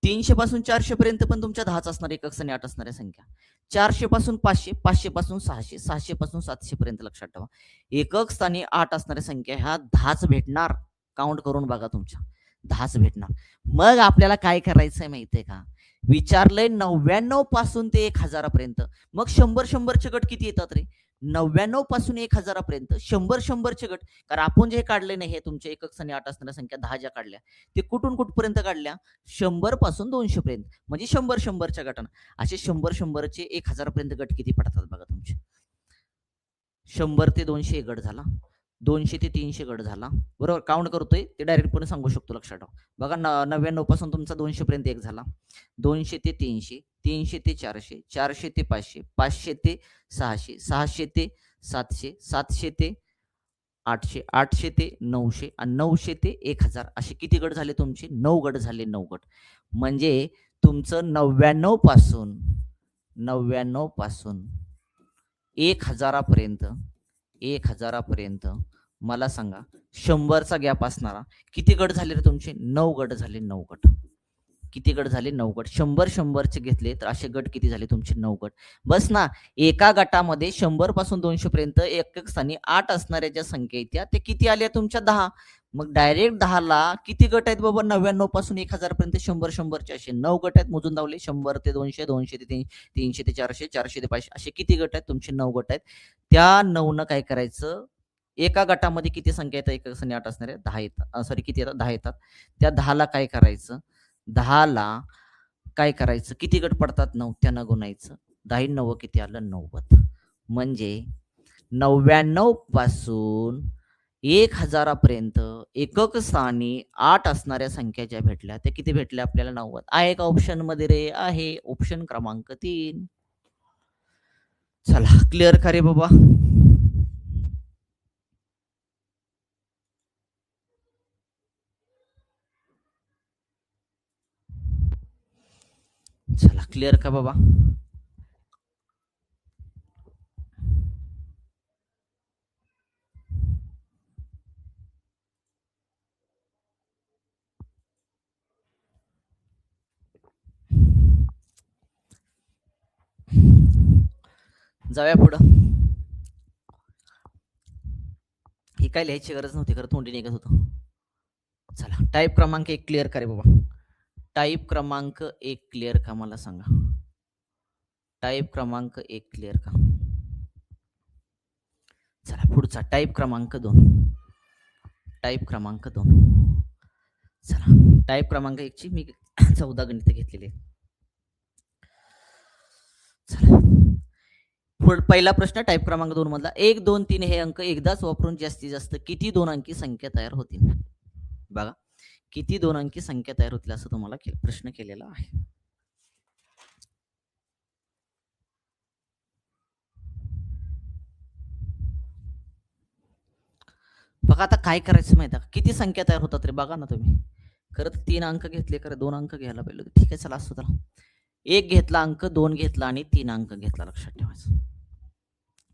300 पासून 400 पर्यंत पण तुमच्या 10च असणार एकक स्थानी 8 असणाऱ्या संख्या. 400 पासून 500, 500 पासून 600, 600 पासून 700 पर्यंत. लक्षात ठेवा एकक स्थानी 8 असणाऱ्या संख्या ह्या 10च भेटणार. काउंट करून बघा तुमच्या 10च भेटणार. मग आपल्याला काय करायचंय माहितीये का? विचारलंय 99 पासून ते 1000 पर्यंत. मग 100-100चे गट किती येतात रे? 99 पासून 1000 पर्यंत 100-100चे गट. कारण आपण जे काढले नाही हे तुमच्या एकक स्थानी 8 असणाऱ्या संख्या 10 ज्या काढल्या ते कुठून कुठपर्यंत काढल्या? 100 पासून 200 पर्यंत. म्हणजे 100-100च्या गटानं असे 100-100चे 1000 पर्यंत गट किती पडतात बघा तुमचे. 100 ते 200 गट झाला, 200 ते 300 गट झाला बरोबर. काउंट करतोय ते डायरेक्ट पण सांगू शकतो. लक्षात ठेवा बघा 99 पासून तुमचा 200 पर्यंत एक झाला, 200 ते 300, 300 ते 400, 400 ते 500, 500 ते 600, 600 ते 700, 700 ते 800, 800 ते 900 आणि 900 ते 1000. असे किती गट झाले तुमचे? 9 गट झाले. 9 गट म्हणजे तुमचं 99 पासून 1000 पर्यंत 1000 पर्यंत मला सांगा 100चा गॅप असणारा किती गट झाले रे तुमचे? 9 गट झाले. 9 गट किती गट झाले? 9 गट. 100-100चे घेतले तर असे गट किती झाले तुमचे? 9 गट. बस ना. एका गटामध्ये 100 पासून 200 पर्यंत एकक स्थानी 8 असणाऱ्या ज्या संख्या आहेत त्या किती आल्या तुमच्या? 10. मग डायरेक्ट 10 ला किती गट आहेत बाबा? 99 पासून 1000 पर्यंत 100-100चे असे 9 गट आहेत. मोजून दावले 100 ते 200, 200 ते 300, 300 ते 400, 400 ते 500 असे किती गट आहेत तुमचे? 9 गट आहेत. त्या 9 काय करायचं? एका गटामध्ये किती संख्या येतात एकक स्थानी 8 असणाऱ्या? 10 येतात. सॉरी किती येतात? 10 येतात. त्या 10 काय करायचं? 10 काय करायचं? किती गट पडतात? 9. त्यानं गुणायचं. 10 9 किती आलं? 90. म्हणजे 99 पासून 1000 पर्यंत एकक स्थानी 8 असणाऱ्या संख्या ज्या भेटल्या त्या किती भेटल्या आपल्याला? 90. आहे का ऑप्शन मध्ये रे? आहे. ऑप्शन क्रमांक 3. चला क्लिअर का रे बाबा? चला क्लिअर का बाबा? जाऊया पुढं. ही काय लिहायची गरज नव्हती, खरं तोंडी निघत होतं. चला, टाईप क्रमांक 1 क्लिअर करे बाबा. टाईप क्रमांक 1 क्लिअर का मला सांगा. टाईप क्रमांक 1 क्लिअर का. चला पुढचा टाईप क्रमांक 2. टाईप क्रमांक 2. चला, टाईप क्रमांक 1 ची मी 14 गणित घेतलेली आहेत. चला, पहिला प्रश्न टाईप क्रमांक 2 मधला. 1, 2, 3 हे अंक एकदाच वापरून जास्तीत जास्त किती 2 अंकी संख्या तयार होतील. बघा, किती 2 अंकी संख्या तयार होतील असं तुम्हाला प्रश्न केलेला आहे. बघा आता काय करायचं माहिती आहे का, किती संख्या तयार होतात रे बघा ना तुम्ही. खरं तर 3 अंक घेतले, खरं 2 अंक घ्यायला पाहिजे. ठीक आहे, चला असं चला. 1 घेतला अंक, 2 घेतला आणि 3 अंक घेतला, लक्षात ठेवायचं.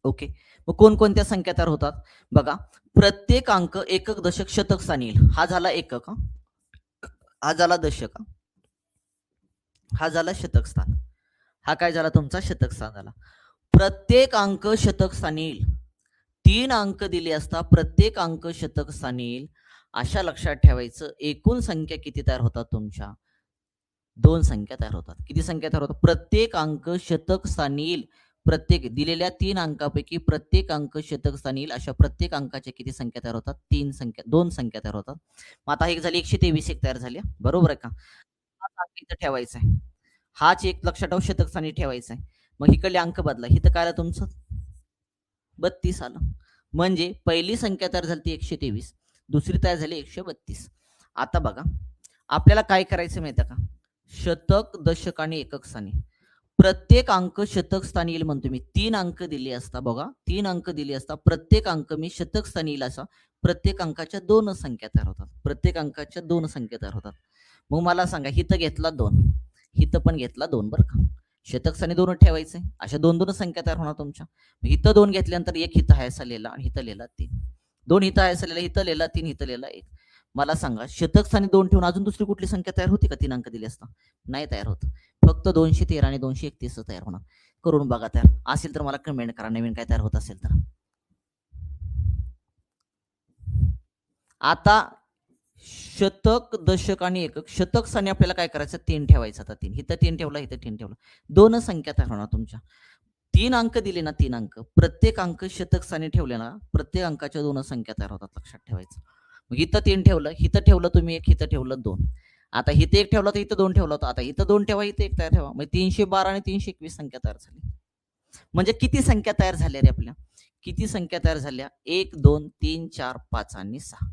ओके, मग कोणकोणत्या संख्या तयार होतात बघा. प्रत्येक अंक एकक दशक शतक स्थानी येईल. हा झाला एकक, हा झाला दशक, हा झाला शतक स्थान, हा काय झाला तुमचा शतक स्थान झाला. प्रत्येक अंक शतक स्थानी येईल. 3 अंक दिले असता प्रत्येक अंक शतक स्थानी येईल. अशा लक्षात ठेवायचं. एकूण संख्या किती तयार होतात तुमच्या, 2 संख्या तयार होतात. किती संख्या तयार होतात, प्रत्येक अंक शतक स्थानी येईल. प्रत्येक दिलेल्या 3 अंकापैकी प्रत्येक अंक शतक स्थानी येईल. अशा प्रत्येक अंकाच्या किती संख्या तयार होतात, 2 संख्या तयार होतात. मग आता एक झाली 123 एक तयार झाली, बरोबर आहे का. हाच अंक इथं ठेवायचा आहे, हाच एक लक्षात ठेवून शतक स्थानी ठेवायचा आहे. मग इकडले अंक बदला, इथं काय आलं तुमचं 32 आलं. म्हणजे पहिली संख्या तयार झाली ती 123, दुसरी तयार झाली 132. आता बघा आपल्याला काय करायचं माहिती का, शतक दशक आणि एकक स्थानी प्रत्येक अंक शतक स्थानी येईल म्हणतो मी. 3 अंक दिले असता बघा, 3 अंक दिले असता प्रत्येक अंक मी शतक स्थानी येईल असा प्रत्येक अंकाच्या 2 संख्या तयार होतात. प्रत्येक अंकाच्या 2 संख्या तयार होतात. मग मला सांगा, हिथं घेतला 2, हिथं पण घेतला 2, बरं का. शतक स्थानी 2 ठेवायचे, अशा 2 संख्या तयार होणार तुमच्या. हिथं 2 घेतल्यानंतर एक हिथं आहे असा लिहिला आणि हिथं लिहिला 3, 2 हिथं आहे असा लिहिला, हिथं लिहिला 3, हिथं लिहिला 1. मला सांगा, शतक स्थानी 2 ठेवून अजून दुसरी कुठली संख्या तयार होती का 3 अंक दिले असता, नाही तयार होत. फक्त 213 आणि 231 तयार होणार. करून बघा तयार असेल तर मला कमेंट करा, नवीन काय तयार होत असेल तर. आता शतक दशक आणि एकक शतक स्थानी आपल्याला काय करायचं, 3 ठेवायचं. आता 3 इथं 3 ठेवला, इथं 3 ठेवला, 2 संख्या तयार होणार तुमच्या. 3 अंक दिले ना, 3 अंक प्रत्येक अंक शतक स्थानी ठेवले ना, प्रत्येक अंकाच्या 2 संख्या तयार होतात, लक्षात ठेवायचं. मग इथं 3 ठेवलं, इथं ठेवलं तुम्ही 1, इथं ठेवलं 2. आता इथे 1 ठेवला तर इथं 2 ठेवला होता, आता इथं 2 ठेवा, इथं 1 तयार ठेवा. मग 312 आणि 321 संख्या तयार झाली. म्हणजे किती संख्या तयार झाल्या रे आपल्या, किती संख्या तयार झाल्या, 1, 2, 3, 4, 5 आणि 6.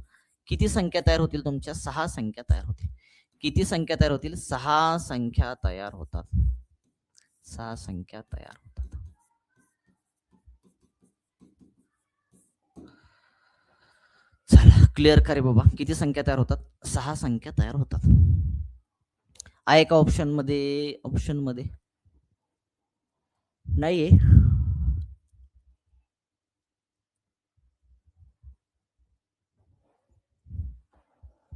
किती संख्या तयार होतील तुमच्या, 6 संख्या तयार होतील. किती संख्या तयार होतील, 6 संख्या तयार होतात. 6 संख्या तयार होतात. चला क्लिअर करे बाबा, किती संख्या तयार होतात, 6 संख्या तयार होतात. आहे का ऑप्शन मध्ये, ऑप्शन मध्ये नाहीये.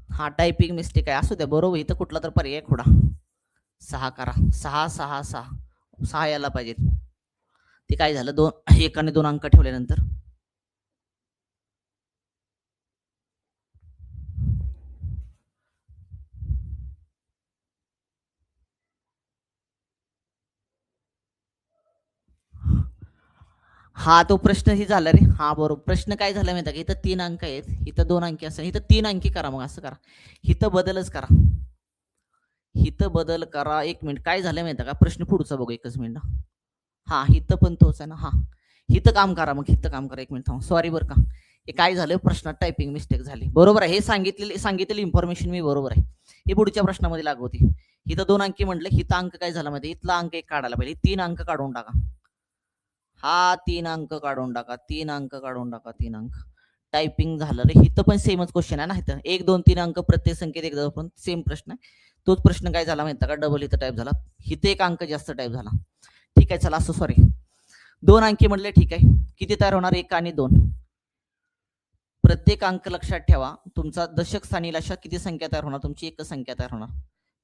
हा टायपिंग मिस्टेक आहे, असू द्या, बरोबर. इथं कुठला तर पर्याय खोडा, 6 करा. 6 6 6 6 यायला पाहिजे. ते काय झालं, 2 1 आणि 2 अंक ठेवल्यानंतर हा तो प्रश्न ही झाला रे. हा बरोबर, प्रश्न काय झाला माहिती का, इथं 3 अंक आहेत, इथं 2 अंकी असं, इथं 3 अंकी करा. मग असं करा, इथं बदलच करा, इथं बदल करा. 1 मिनिट, काय झालं माहिती का, प्रश्न पुढचा बघू, 1 मिनिट. हा इथं पण तोच आहे ना, हा इथं काम करा, मग इथं काम करा. 1 मिनिट थांबा, सॉरी बरं का. हे काय झालं, प्रश्नात टायपिंग मिस्टेक झाली, बरोबर आहे. हे सांगितलेली इन्फॉर्मेशन मी बरोबर आहे, हे पुढच्या प्रश्नामध्ये लागू होती. इथं 2 अंकी म्हटलं, इथं अंक काय झाला माहिती, इथला अंक 1 काढायला पाहिजे, 3 अंक काढून टाका. हा 3 अंक काढून टाका, 3 अंक काढून टाका, 3 अंक. टायपिंग झालं रे. इथं पण सेमच क्वेश्चन आहे ना, इथं 1 2 3 अंक प्रत्येक संख्येत एकदा पण सेम प्रश्न आहे. तोच प्रश्न काय झाला माहिती का, डबल इथं टाईप झाला, इथे 1 अंक जास्त टाईप झाला. ठीक आहे, चला असं, सॉरी 2 अंकी म्हटले, ठीक आहे. किती तयार होणार, 1 आणि 2. प्रत्येक अंक लक्षात ठेवा तुमचा दशक स्थानी अशा किती संख्या तयार होणार, तुमची 1 संख्या तयार होणार,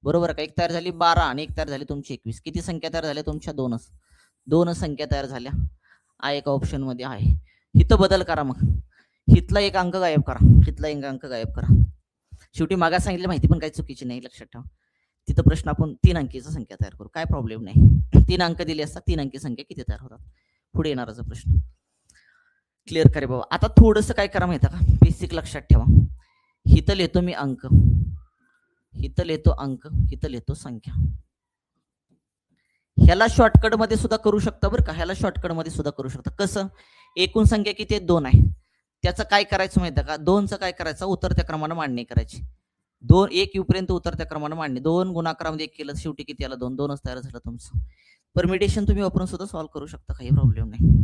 बरोबर का. 1 तयार झाली 12 आणि 1 तयार झाली तुमची 21. किती संख्या तयार झाल्या तुमच्या, 2 संख्या तयार झाल्या. हा एका ऑप्शन मध्ये आहे. इथं बदल करा, मग हितला एक अंक गायब करा, हितला एक अंक गायब करा. शेवटी मागा सांगितलं माहिती पण काही चुकीची नाही, लक्षात ठेवा. तिथं प्रश्न आपण 3 अंकीचा संख्या तयार करू, काय प्रॉब्लेम नाही. 3 अंक दिले असतात, 3 अंकी संख्या किती तयार होतात, पुढे येणारा प्रश्न. क्लिअर करे बाबा. आता थोडंसं काय करा माहिती का, बेसिक लक्षात ठेवा. हिथं लिहितो मी अंक, हिथं लिहितो अंक, हिथं लिहितो संख्या. ह्याला शॉर्टकट मध्ये सुद्धा करू शकता बरं का, ह्याला शॉर्टकट मध्ये सुद्धा करू शकता. कसं, एकूण संख्या किती आहे, 2 आहे. त्याचं काय करायचं माहिती का, 2चं काय करायचं, उतरत्या क्रमाने मांडणी करायची. 2 1 येऊपर्यंत उतरत्या क्रमाने मांडणी. 2 गुणाकारामध्ये 1 केलं, शेवटी किती आलं, 2. 2च तयार झालं तुमचं. परमिटेशन तुम्ही वापरून सुद्धा सॉल्व्ह करू शकता, काही प्रॉब्लेम नाही.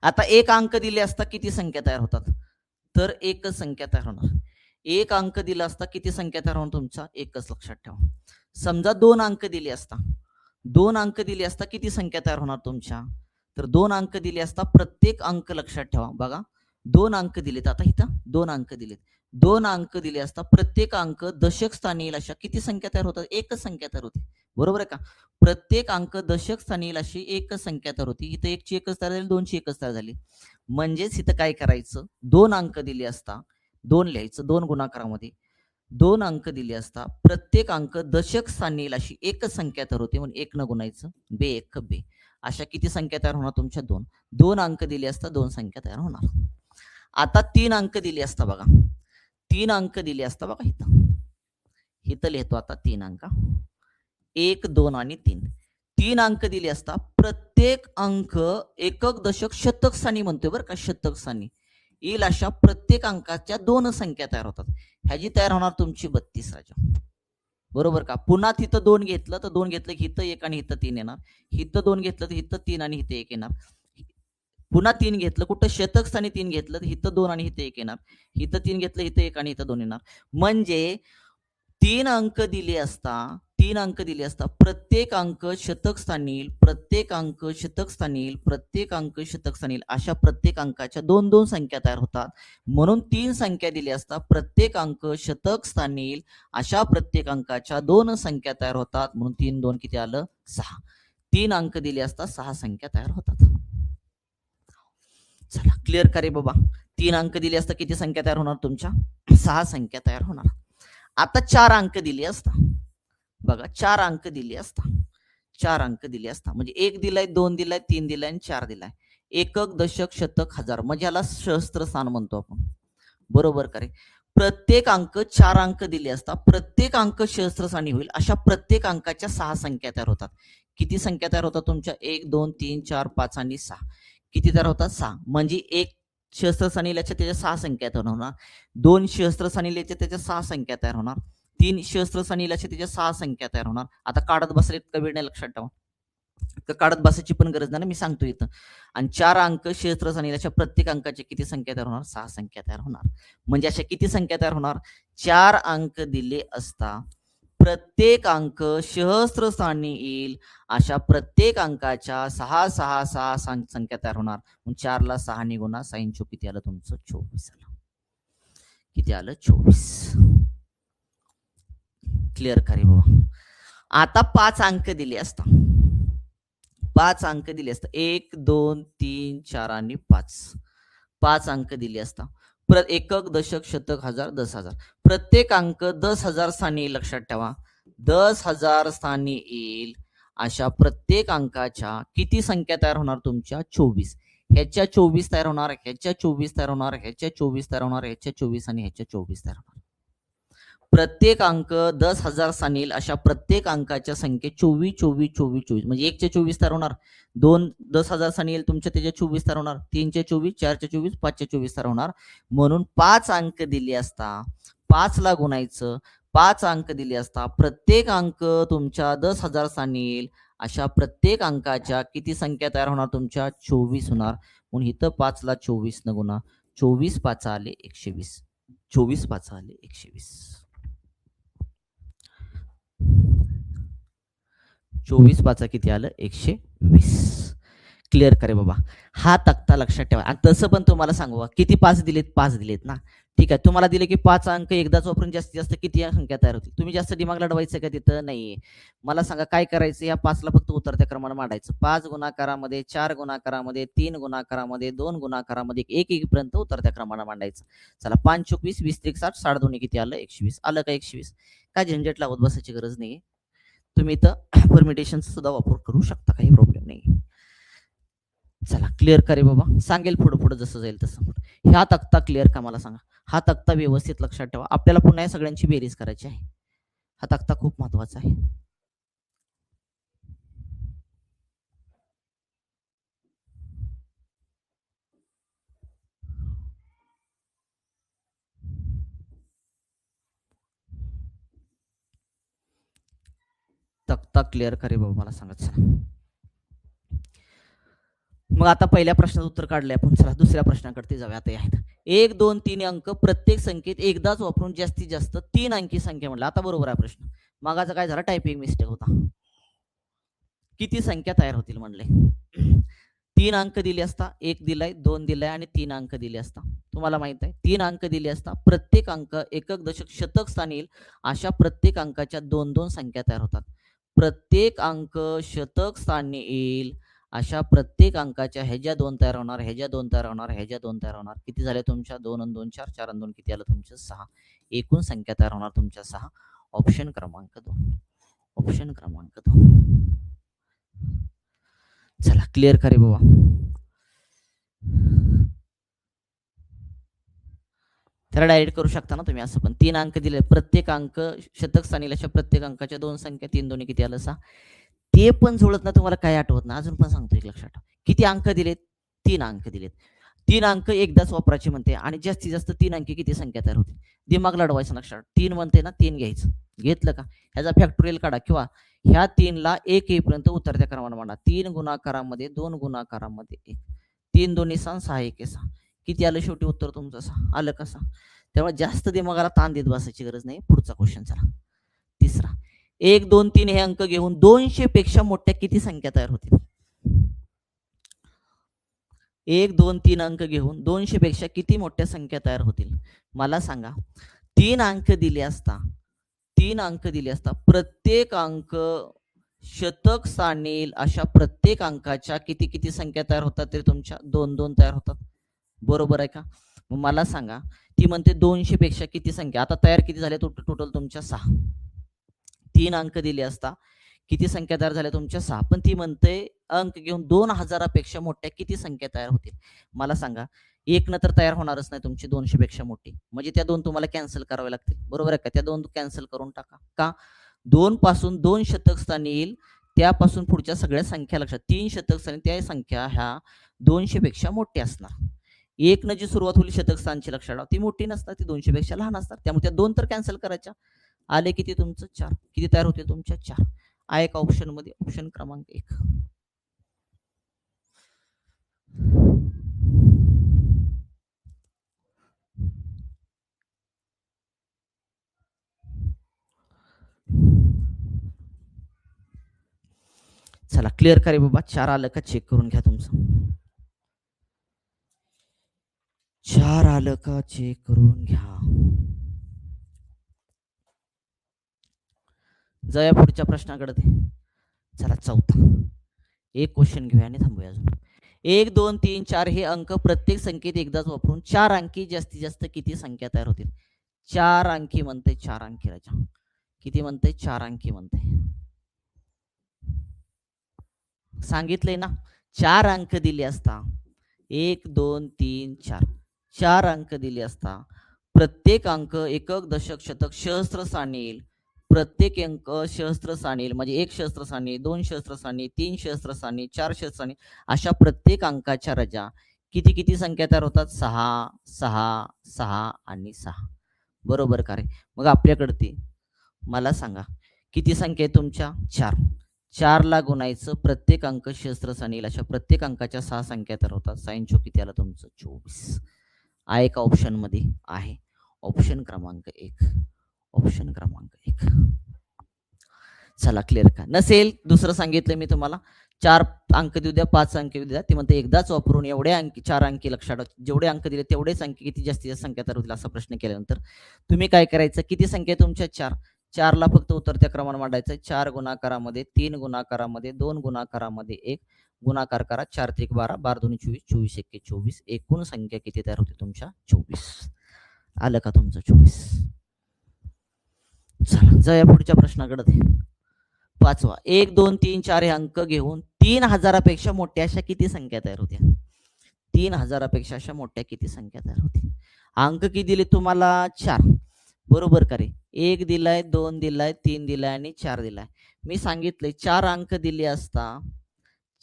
आता एक अंक दिले असता किती संख्या तयार होतात, तर एकच संख्या तयार होणार. एक अंक दिला असता किती संख्या तयार होणार तुमचा, एकच, लक्षात ठेवा. समजा 2 अंक दिले असता, 2 अंक दिले असता किती संख्या तयार होणार तुमच्या, तर 2 अंक दिले असता, प्रत्येक अंक लक्षात ठेवा बघा, 2 अंक दिलेत, आता इथं 2 अंक दिलेत, 2 अंक दिले असता प्रत्येक अंक दशक स्थानी येईल अशा किती संख्या तयार होतात, एकच संख्या तयार होते, बरोबर आहे का. प्रत्येक अंक दशक स्थानी येईल अशी एकच संख्या तयार होती. इथं 1ची एकच तयार झाली, 2ची एकच तयार झाली. म्हणजेच इथं काय करायचं, 2 अंक दिले असता 2 लिहायचं, 2 गुणाकारामध्ये 2 अंक दिले असता प्रत्येक अंक दशक स्थानी येईल अशी एकच संख्या तयार होते, म्हणून 1 न गुणायचं, बे एक बे, अशा किती संख्या तयार होणार तुमच्या, 2. 2 अंक दिले असता 2 संख्या तयार होणार. आता 3 अंक दिले असता बघा, 3 अंक दिले असता बघा, इथं लिहितो आता 3 अंक, 1 2 आणि 3. 3 अंक दिले असता प्रत्येक अंक एकक दशक शतक स्थानी म्हणतोय बरं का, शतक स्थानी येईल अशा प्रत्येक अंकाच्या 2 संख्या तयार होतात. ह्याची तयार होणार तुमची 32 राजा, बरोबर का. पुन्हा तिथं 2 घेतलं तर 2 घेतलं की इथं 1 आणि इथं 3 येणार, इथं 2 घेतलं तर इथं 3 आणि इथं 1 येणार. पुन्हा 3 घेतलं, कुठं शतक स्थानी 3 घेतलं तर इथं 2 आणि इथं 1 येणार, इथं 3 घेतलं, इथं 1 आणि इथं 2 येणार. म्हणजे 3 अंक दिले असता, 3 अंक दिले असता प्रत्येक अंक शतक स्थानी येईल, प्रत्येक अंक शतक स्थानी येईल, प्रत्येक अंक शतक स्थानी येईल, अशा प्रत्येक अंकाच्या 2 2 संख्या तयार होतात. म्हणून 3 संख्या दिली असता प्रत्येक अंक शतक स्थानी येईल अशा प्रत्येक अंकाच्या 2 संख्या तयार होतात, म्हणून 3 2 किती आलं, 6. 3 अंक दिले असता 6 संख्या तयार होतात. चला क्लिअर करे बाबा. 3 अंक दिले असता किती संख्या तयार होणार तुमच्या, 6 संख्या तयार होणार. आता 4 अंक दिले असता बघा, 4 अंक दिले असता, 4 अंक दिले असता म्हणजे 1 दिलाय, 2 दिलाय, 3 दिलाय आणि 4 दिलाय. एकक दशक शतक हजार, म्हणजे याला सहस्त्र स्थान म्हणतो आपण, बरोबर का रे. प्रत्येक अंक 4 अंक दिले असता प्रत्येक अंक सहस्त्र स्थानी होईल अशा प्रत्येक अंकाच्या 6 संख्या तयार होतात. किती संख्या तयार होतात तुमच्या, 1 2 3 4 5 आणि 6. किती तयार होतात, 6. म्हणजे एक सहस्त्र स्थानी लिहायच्या त्याच्या 6 संख्या तयार होणार, 2 सहस्त्र स्थानी लिहायच्या त्याच्या 6 संख्या तयार होणार, 3 सहस्त्र स्थानी लिहायच्या त्याच्या 6 संख्या तयार होणार. आता काढत बसले इतका वेळ नाही, लक्षात ठेवा, काढत बसायची पण गरज नाही, मी सांगतो इथं. आणि 4 अंक सहस्त्र स्थानी लिहायच्या प्रत्येक अंकाची किती संख्या तयार होणार, 6 संख्या तयार होणार. म्हणजे अशा किती संख्या तयार होणार, 4 अंक दिले असता प्रत्येक अंक सहस्त्र स्थानी येईल अशा प्रत्येक अंकाच्या 6 6 6 संख्या तयार होणार. 4 ला 6 ने गुणा, 6 चोक किती आलं तुमचं, 24 आलं. किती आलं, 24. क्लिअर करे बाबा. आता 5 अंक दिले असता, 5 अंक दिले असता, 1 2 3 4 आणि 5, 5 अंक दिले असता एकक दशक शतक हजार 10,000, प्रत्येक अंक 10,000 स्थानी येईल, लक्षात ठेवा, 10,000 स्थानी येईल अशा प्रत्येक अंकाच्या किती संख्या तयार होणार तुमच्या, 24. ह्याच्या 24 तयार होणार, ह्याच्या 24 तयार होणार, ह्याच्या 24 तयार होणार, ह्याच्या 24 आणि ह्याच्या 24 तयार होणार. प्रत्येक अंक 10,000 स्थानी येईल अशा प्रत्येक अंकाच्या संख्ये 24 24 24 24, म्हणजे 1 चे 24 तयार होणार, 2 10,000 स्थानी येईल तुमच्या त्याच्या 24 तयार होणार, 3 चे 24, 4 चे 24, 5 चे 24 तयार होणार. म्हणून 5 अंक दिले असता 5 ला गुणायचं, 5 अंक दिले असता प्रत्येक अंक तुमच्या 10,000 स्थानी येईल अशा प्रत्येक अंकाच्या किती संख्या तयार होणार तुमच्या, 24 होणार. म्हणून इथं 5 ला 24 न गुणा, 24 5 आले 120, 24 5 आले 120, 24 5 किती आलं, 120. क्लिअर करे बाबा. हा तक्ता लक्षात ठेवा. आणि तसं पण तुम्हाला सांगू किती 5 दिलेत, 5 दिलेत ना. ठीक आहे, तुम्हाला दिले की 5 अंक एकदाच वापरून जास्तीत जास्त किती संख्या तयार होतील. तुम्ही जास्त दिमाग लढवायचं का तिथं? नाहीये. मला सांगा काय करायचं, या 5ला फक्त उतरत्या क्रमाने मांडायचं. 5 गुणाकारामध्ये, 4 गुणाकारामध्ये, 3 गुणाकारामध्ये, 2 गुणाकारामध्ये, 1 1 उतरत्या क्रमाने मांडायचं. चला 5 चोक 20, 20 त्रिक 60, 60 दोन्ही किती आलं? 120. आलं का 120? काय झंझट लावत बसायची गरज नाहीये. तुम्ही इथं परमिटेशन सुद्धा वापर करू शकता, काही प्रॉब्लेम नाही. चला क्लिअर करे बाबा. सांगेल पुढे पुढे जसं जाईल तसं. ह्या तक्ता क्लिअर का मला सांगा. हा तक्ता व्यवस्थित लक्षात ठेवा. आपल्याला पुन्हा या सगळ्यांची बेरीज करायची आहे. हा तक्ता खूप महत्वाचा आहे. तक्ता क्लिअर करे बाबा मला सांगायचं. मग आता पहिल्या प्रश्नाचं उत्तर काढलंय आपण. चला दुसऱ्या प्रश्नाकडे जाऊया. आता आहेत 1 2 3 अंक प्रत्येक संख्येत एकदाच वापरून जास्तीत जास्त 3 अंकी संख्या म्हणलं. आता बरोबर आहे प्रश्न. मागाचा काय झाला? टायपिंग मिस्टेक होता. किती संख्या तयार होतील म्हणले. 3 अंक दिले असता, 1 दिलाय, 2 दिलाय आणि 3 अंक दिले असता. तुम्हाला माहित आहे 3 अंक दिले असता प्रत्येक अंक एकक दशक शतक स्थानी येईल. अशा प्रत्येक अंकाच्या 2-2 संख्या तयार होतात. प्रत्येक अंक शतक स्थानी येईल अशा प्रत्येक अंकाच्या ह्याच्या 2 तयार होणार, ह्याच्या 2 तयार होणार, ह्याच्या 2 तयार होणार. किती झाले तुमच्या? 2 आणि 2 4, 4 आणि 2 किती आलं तुमचं? 6. एकूण संख्या तयार होणार तुमच्या 6. ऑप्शन क्रमांक 2. ऑप्शन क्रमांक 2. चला क्लिअर करे बाबा. त्याला डायरेक्ट करू शकता ना तुम्ही असं पण. 3 अंक दिले, प्रत्येक अंक शतक स्थानी अशा प्रत्येक अंकाच्या 2 संख्या, 3 दोन्ही किती आलं? 6. ते पण जुळत ना तुम्हाला काय आठवत ना, अजून पण सांगतो एक लक्षात ठेवा. किती अंक दिलेत? 3 अंक दिलेत. 3 अंक एकदाच वापरायचे म्हणते आणि जास्तीत जास्त 3 अंकी किती संख्या तयार होती. दिमाग लढवायचं लक्षात. 3 म्हणते ना, 3 घ्यायचं. घेतलं का? ह्याचा फॅक्टोरियल काढा किंवा ह्या 3ला 1 येईपर्यंत उतरत्या क्रमाने मांडा. 3 गुणाकारामध्ये, 2 गुणाकारामध्ये 1. 3 2 6, 6 1 6. किती आलं शेवटी उत्तर तुमचं? 6. आलं का 6? त्यामुळे जास्त दिमागाला ताण देत बसायची गरज नाही. पुढचा क्वेश्चन चला. तिसरा. 1 2 3 हे अंक घेऊन 200 पेक्षा मोठ्या किती संख्या तयार होतील? 1 2 3 अंक घेऊन 200 पेक्षा किती मोठ्या संख्या तयार होतील? मला सांगा. 3 अंक दिले असता, 3 अंक दिले असता प्रत्येक अंक शतक स्थानी येईल अशा प्रत्येक अंकाच्या किती किती संख्या तयार होतात? तरी तुमच्या 2 2 तयार होतात. बरोबर आहे का? मग मला सांगा. ती म्हणते 200 पेक्षा किती संख्या. आता तयार किती झाल्या टोटल तुमच्या? 6. 3 अंक दिले असता किती संख्या तयार झाल्या तुमच्या? 6. पण ती म्हणते अंक घेऊन 2000 पेक्षा मोठ्या किती संख्या तयार होतील? मला सांगा. एक न तर तयार होणारच नाही तुमची 200 पेक्षा मोठी. म्हणजे त्या 2 तुम्हाला कॅन्सल करावे लागतील. बरोबर आहे का? त्या 2 कॅन्सल करून टाका. का? 2 पासून 2 शतक स्थानी येईल. त्यापासून पुढच्या सगळ्या संख्या लक्षात. 3 शतक स्थानी त्या संख्या ह्या 200 पेक्षा मोठ्या असणार. 1 न जी सुरुवात होईल शतक स्थानची लक्षात ठेवा. ती मोठी नसतात, ती 200 पेक्षा लहान असतात. त्यामुळे त्या 2 तर कॅन्सल करायच्या. आले किती तुमचं? 4. किती तयार होते तुमच्या? 4. आहे का ऑप्शन मध्ये? ऑप्शन क्रमांक 1. चला क्लिअर करे बाबा. 4 आलं का चेक करून घ्या तुमचं. 4 आलं का चेक करून घ्या. जाऊया पुढच्या प्रश्नाकडे. चला 4था. एक क्वेश्चन घेऊया आणि थांबूया अजून. 1 2 3 4 हे अंक प्रत्येक संख्येत एकदाच वापरून 4 अंकी जास्तीत जास्त किती संख्या तयार होतील? 4 अंकी म्हणते. 4 अंकी राजा. किती म्हणते? 4 अंकी म्हणते. सांगितलंय ना. 4 अंक दिले असता. 1 2 3 4. 4 अंक दिले असता प्रत्येक अंक एकक दशक शतक सहस्त्र स्थानी येईल. प्रत्येक अंक सहस्त्र स्थानी येईल. म्हणजे 1 सहस्त्र स्थानी, 2 सहस्त्र स्थानी, 3 सहस्त्र स्थानी, 4 सहस्त्र स्थानी अशा प्रत्येक अंकाच्या रजा किती किती संख्या तयार होतात? 6 6 6 आणि 6. बरोबर का रे? मग आपल्याकडे ते मला सांगा. किती संख्या आहे तुमच्या? 4. 4 ला गुणायचं प्रत्येक अंक सहस्त्र स्थानी येईल अशा प्रत्येक अंकाच्या 6 संख्या तयार होतात. 6 किती आलं तुमचं? 24. आहे का ऑप्शन मध्ये? आहे. ऑप्शन क्रमांक 1. ऑप्शन क्रमांक 1. चला क्लिअर का नसेल दुसरं सांगितलं मी तुम्हाला 4 अंक देऊ द्या 5 अंक देऊ द्या ते म्हणते एकदाच वापरून एवढे अंक 4 अंकी लक्षात जेवढे अंक दिले तेवढेच अंक किती जास्तीत जास्त संख्या तयार होतील असा प्रश्न केल्यानंतर तुम्ही काय करायचं किती संख्या आहे तुमच्या 4 4ला फक्त उतरत्या क्रमाने मांडायचं 4 गुणाकारामध्ये 3 गुणाकारामध्ये 2 गुणाकारामध्ये 1 गुणाकार करा 4 3 12 12 2 24 24 1 24 एकूण संख्या किती तयार होते तुमच्या 24 आलं का तुमचं 24 चला जा या पुढच्या प्रश्नाकडे पाचवा 1 2 3 4 हे अंक घेऊन 3000पेक्षा मोठ्या अशा किती संख्या तयार होत्या 3000पेक्षा अशा मोठ्या किती संख्या तयार होतील अंक किती दिले तुम्हाला 4 बरोबर का रे 1 दिलाय 2 दिलाय 3 दिलाय आणि 4 दिलाय मी सांगितले 4 अंक दिले असता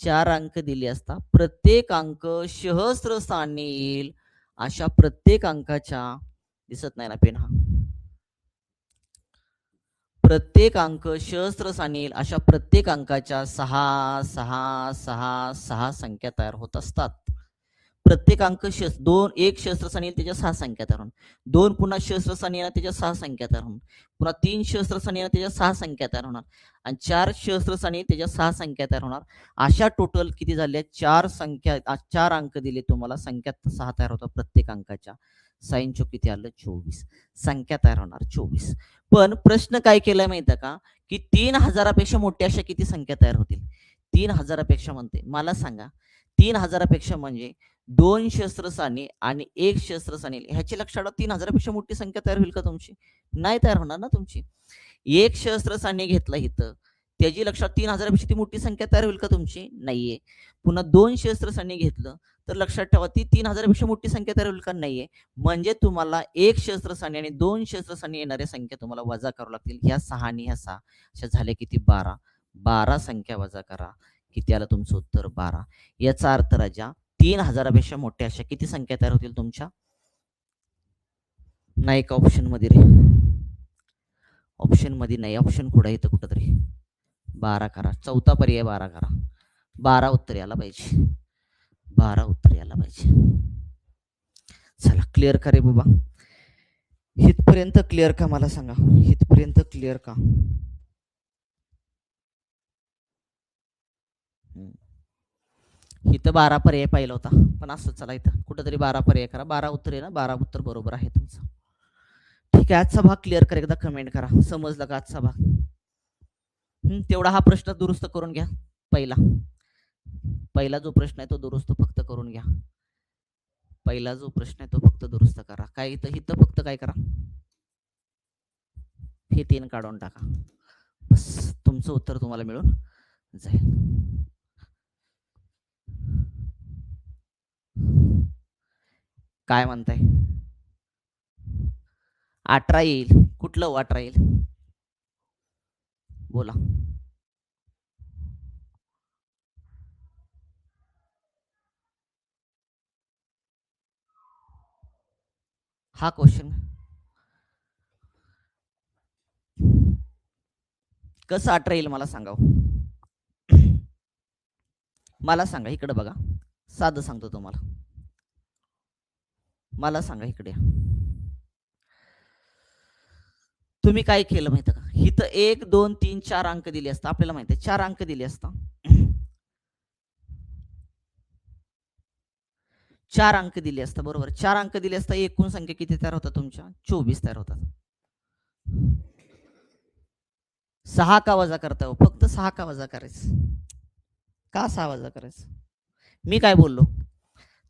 4 अंक दिले असता प्रत्येक अंक सहस्र स्थानी येईल अशा प्रत्येक अंकाच्या दिसत नाही ना पेन हा प्रत्येक अंक सहस्र स्थानी येईल अशा प्रत्येक अंकाच्या 6 6 6 6 संख्या तयार होत असतात प्रत्येक अंक एक सहस्त्रस्थानी येईल त्याच्या 6 संख्या तयार होणार 2 पुन्हा सहस्त्रस्थानी येणार त्याच्या 6 संख्या तयार होणार पुन्हा 3 सहस्त्रस्थानी येणार त्याच्या 6 संख्या तयार होणार आणि 4 सहस्त्रस्थानी त्याच्या 6 संख्या तयार होणार अशा टोटल किती झाल्या 4 अंक दिले तुम्हाला संख्या 6 तयार होतात प्रत्येक अंकाच्या 6 चोक किती आलं 24 संख्या तयार होणार 24 पण प्रश्न काय केलाय माहिती का की 3000पेक्षा मोठ्या अशा किती संख्या तयार होतील 3000पेक्षा म्हणते मला सांगा 3000पेक्षा म्हणजे 2 सहस्त्रस्थानी आणि 1 सहस्त्रस्थानी ह्याची लक्षात 3000पेक्षा मोठी संख्या तयार होईल का तुमची नाही तयार होणार ना तुमची 1 सहस्त्रस्थानी घेतला इथं त्याची लक्षात 3000पेक्षा ती मोठी संख्या तयार होईल का तुमची नाहीये पुन्हा 2 सहस्त्रस्थानी घेतलं तर लक्षात ठेवा ती 3000पेक्षा मोठी संख्या तयार होईल का नाहीये म्हणजे तुम्हाला 1 सहस्त्रस्थानी आणि 2 सहस्त्रस्थानी येणाऱ्या संख्या तुम्हाला वजा करावं लागतील ह्या 6 आणि ह्या 6 अशा झाल्या किती 12 संख्या वजा करा किती आलं तुमचं उत्तर 12 याचा अर्थ राजा 3000पेक्षा मोठ्या अशा किती संख्या तयार होतील तुमच्या नाही का ऑप्शन मध्ये रे ऑप्शन मध्ये नाही ऑप्शन कुठं इथं कुठंतरी 12 करा चौथा पर्याय 12 करा 12 उत्तर यायला पाहिजे 12 उत्तर यायला पाहिजे चला क्लिअर का रे बाबा इथपर्यंत क्लिअर का मला सांगा इथपर्यंत क्लिअर का इथं 12 पर्याय पाहिला होता पण असं चला इथं कुठंतरी 12 पर्याय करा 12 उत्तर आहे ना 12 उत्तर बरोबर आहे तुमचं ठीक आहे आजचा भाग क्लिअर करा एकदा कमेंट करा समजलं का आजचा भाग तेवढा हा प्रश्न दुरुस्त करून घ्या पहिला जो प्रश्न आहे तो दुरुस्त फक्त करून घ्या पहिला जो प्रश्न आहे तो फक्त दुरुस्त करा काय इथं फक्त काय करा हे 3 काढून टाका बस तुमचं उत्तर तुम्हाला मिळून जाईल काय म्हणताय 18 येईल कुठलं 18 येईल बोला हा क्वेश्चन कसं 18 येईल मला सांगा मला सांगा इकडे बघा साधं सांगतो तुम्हाला मला सांगा इकडे तुम्ही काय केलं माहिती का इथं 1 2 3 4 अंक दिले असता आपल्याला माहिती आहे 4 अंक दिले असता 4 अंक दिले असता बरोबर 4 अंक दिले असता एकूण संख्या किती तयार होतात तुमच्या 24 तयार होतात 6 का वजा करता फक्त 6 का वजा करायचं का 6 वजा करायचं मी काय बोललो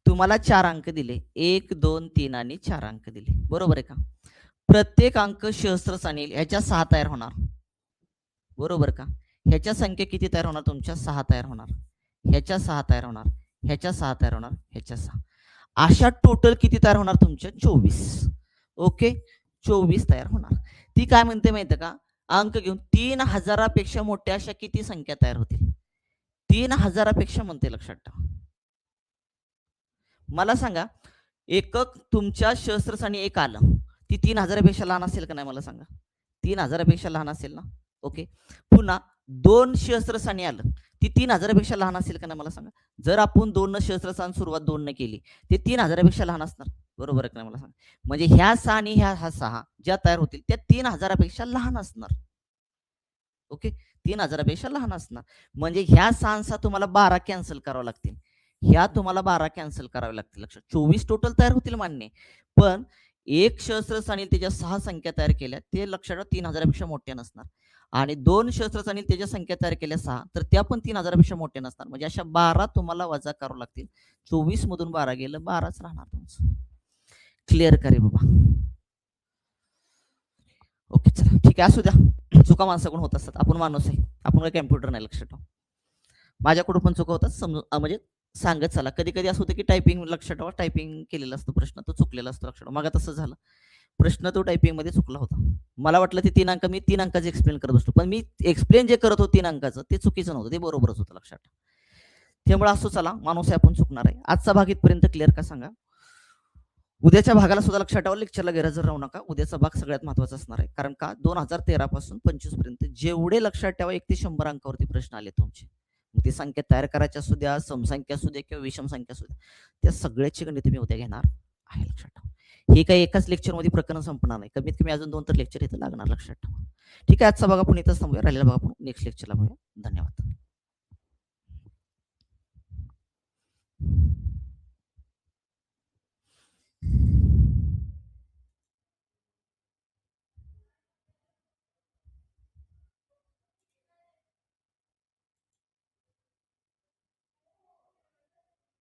तुम्हाला 4 अंक दिले 1 2 3 आणि 4 अंक दिले बरोबर आहे का प्रत्येक अंक सहस्त्रस्थानी येईल ह्याच्या 6 तयार होणार बरोबर का ह्याच्या संख्या किती तयार होणार तुमच्या 6 तयार होणार ह्याच्या 6 तयार होणार ह्याच्या 6 तयार होणार ह्याच्या 6 अशा टोटल किती तयार होणार तुमच्या 24 ओके 24 तयार होणार ती काय म्हणते माहिती का अंक घेऊन 3000पेक्षा मोठ्या अशा किती संख्या तयार होतील 3000पेक्षा म्हणते लक्षात ठेवा मला सांगा एकक तुमच्या सहस्त्रस्थानी एक आलं ती 3000पेक्षा लहान असेल का नाही मला सांगा 3000पेक्षा लहान असेल ना ओके पुन्हा 2 सहस्त्रस्थानी आलं ती 3000पेक्षा लहान असेल का नाही मला सांगा जर आपण 2 सहस्त्रस्थान सुरुवात 2 ने केली ते 3000पेक्षा लहान असणार बरोबर आहे का नाही मला सांगा म्हणजे ह्या 6 आणि ह्या 6 ज्या तयार होतील त्या 3000पेक्षा लहान असणार ओके 3000पेक्षा लहान असणार. म्हणजे ह्या 6 तुम्हाला 12 कॅन्सल करावं लागतील. ह्या तुम्हाला 12 कॅन्सल करावे लागतील. लक्षात 24 टोटल तयार होतील मान्य, पण एक सहस्त्रस्थानी त्याच्या 6 संख्या तयार केल्या ते लक्षात 3000पेक्षा मोठ्या नसणार, आणि 2 सहस्त्रस्थानी त्याच्या संख्या तयार केल्या 6 तर त्या पण 3000पेक्षा मोठ्या नसणार. म्हणजे अशा 12 तुम्हाला वजा करावं लागतील. 24 मधून 12 गेलं 12च राहणार तुमचं. क्लिअर करे बाबा. ओके चला ठीक आहे, असू द्या. चुका माणसाकडून होत असतात, आपण माणूस आहे, आपण काही कॅम्प्युटर नाही. लक्षात ठेवा, माझ्याकडून पण चुका होतात, समजून म्हणजे सांगत चला. कधी कधी असं होतं की टायपिंग, लक्षात ठेवा, टायपिंग केलेला असतो प्रश्न, तो चुकलेला असतो. लक्षात ठेवा, मग तसं झालं, प्रश्न तो टायपिंग मध्ये चुकला होता. मला वाटलं ते 3 अंक मी 3 अंकाचे एक्सप्लेन करत असतो, पण मी एक्सप्लेन जे करत होतो 3 अंकाचं ते चुकीचं नव्हतं, ते बरोबरच होतं. लक्षात ठेवा. त्यामुळे असं चला, माणूस आहे, आपण चुकणार आहे. आजचा भाग इथपर्यंत क्लिअर का सांगा. उद्याच्या भागाला सुद्धा लक्षात ठेवा, लेक्चरला गैरहजर राहू नका. उद्याचा भाग सगळ्यात महत्वाचा असणार आहे, कारण का 2013 पासून 25 पर्यंत जेवढे लक्षात ठेवा 1 ते 100 अंकावरती प्रश्न आले तुमचे, मग ती संख्या तयार करायची असू द्या, समसंख्या असू द्या किंवा विषम संख्या असू द्या, त्या सगळ्याची गणित मी उद्या घेणार आहे. लक्षात ठेवा, हे काही एकाच लेक्चरमध्ये प्रकरण संपणार नाही, कमीत कमी अजून 2 तर लेक्चर इथं लागणार. लक्षात ठेवा. ठीक आहे, आजचा भाग आपण इथंच थांबूया, राहिलेला भाग आपण नेक्स्ट लेक्चरला बघूया. धन्यवाद.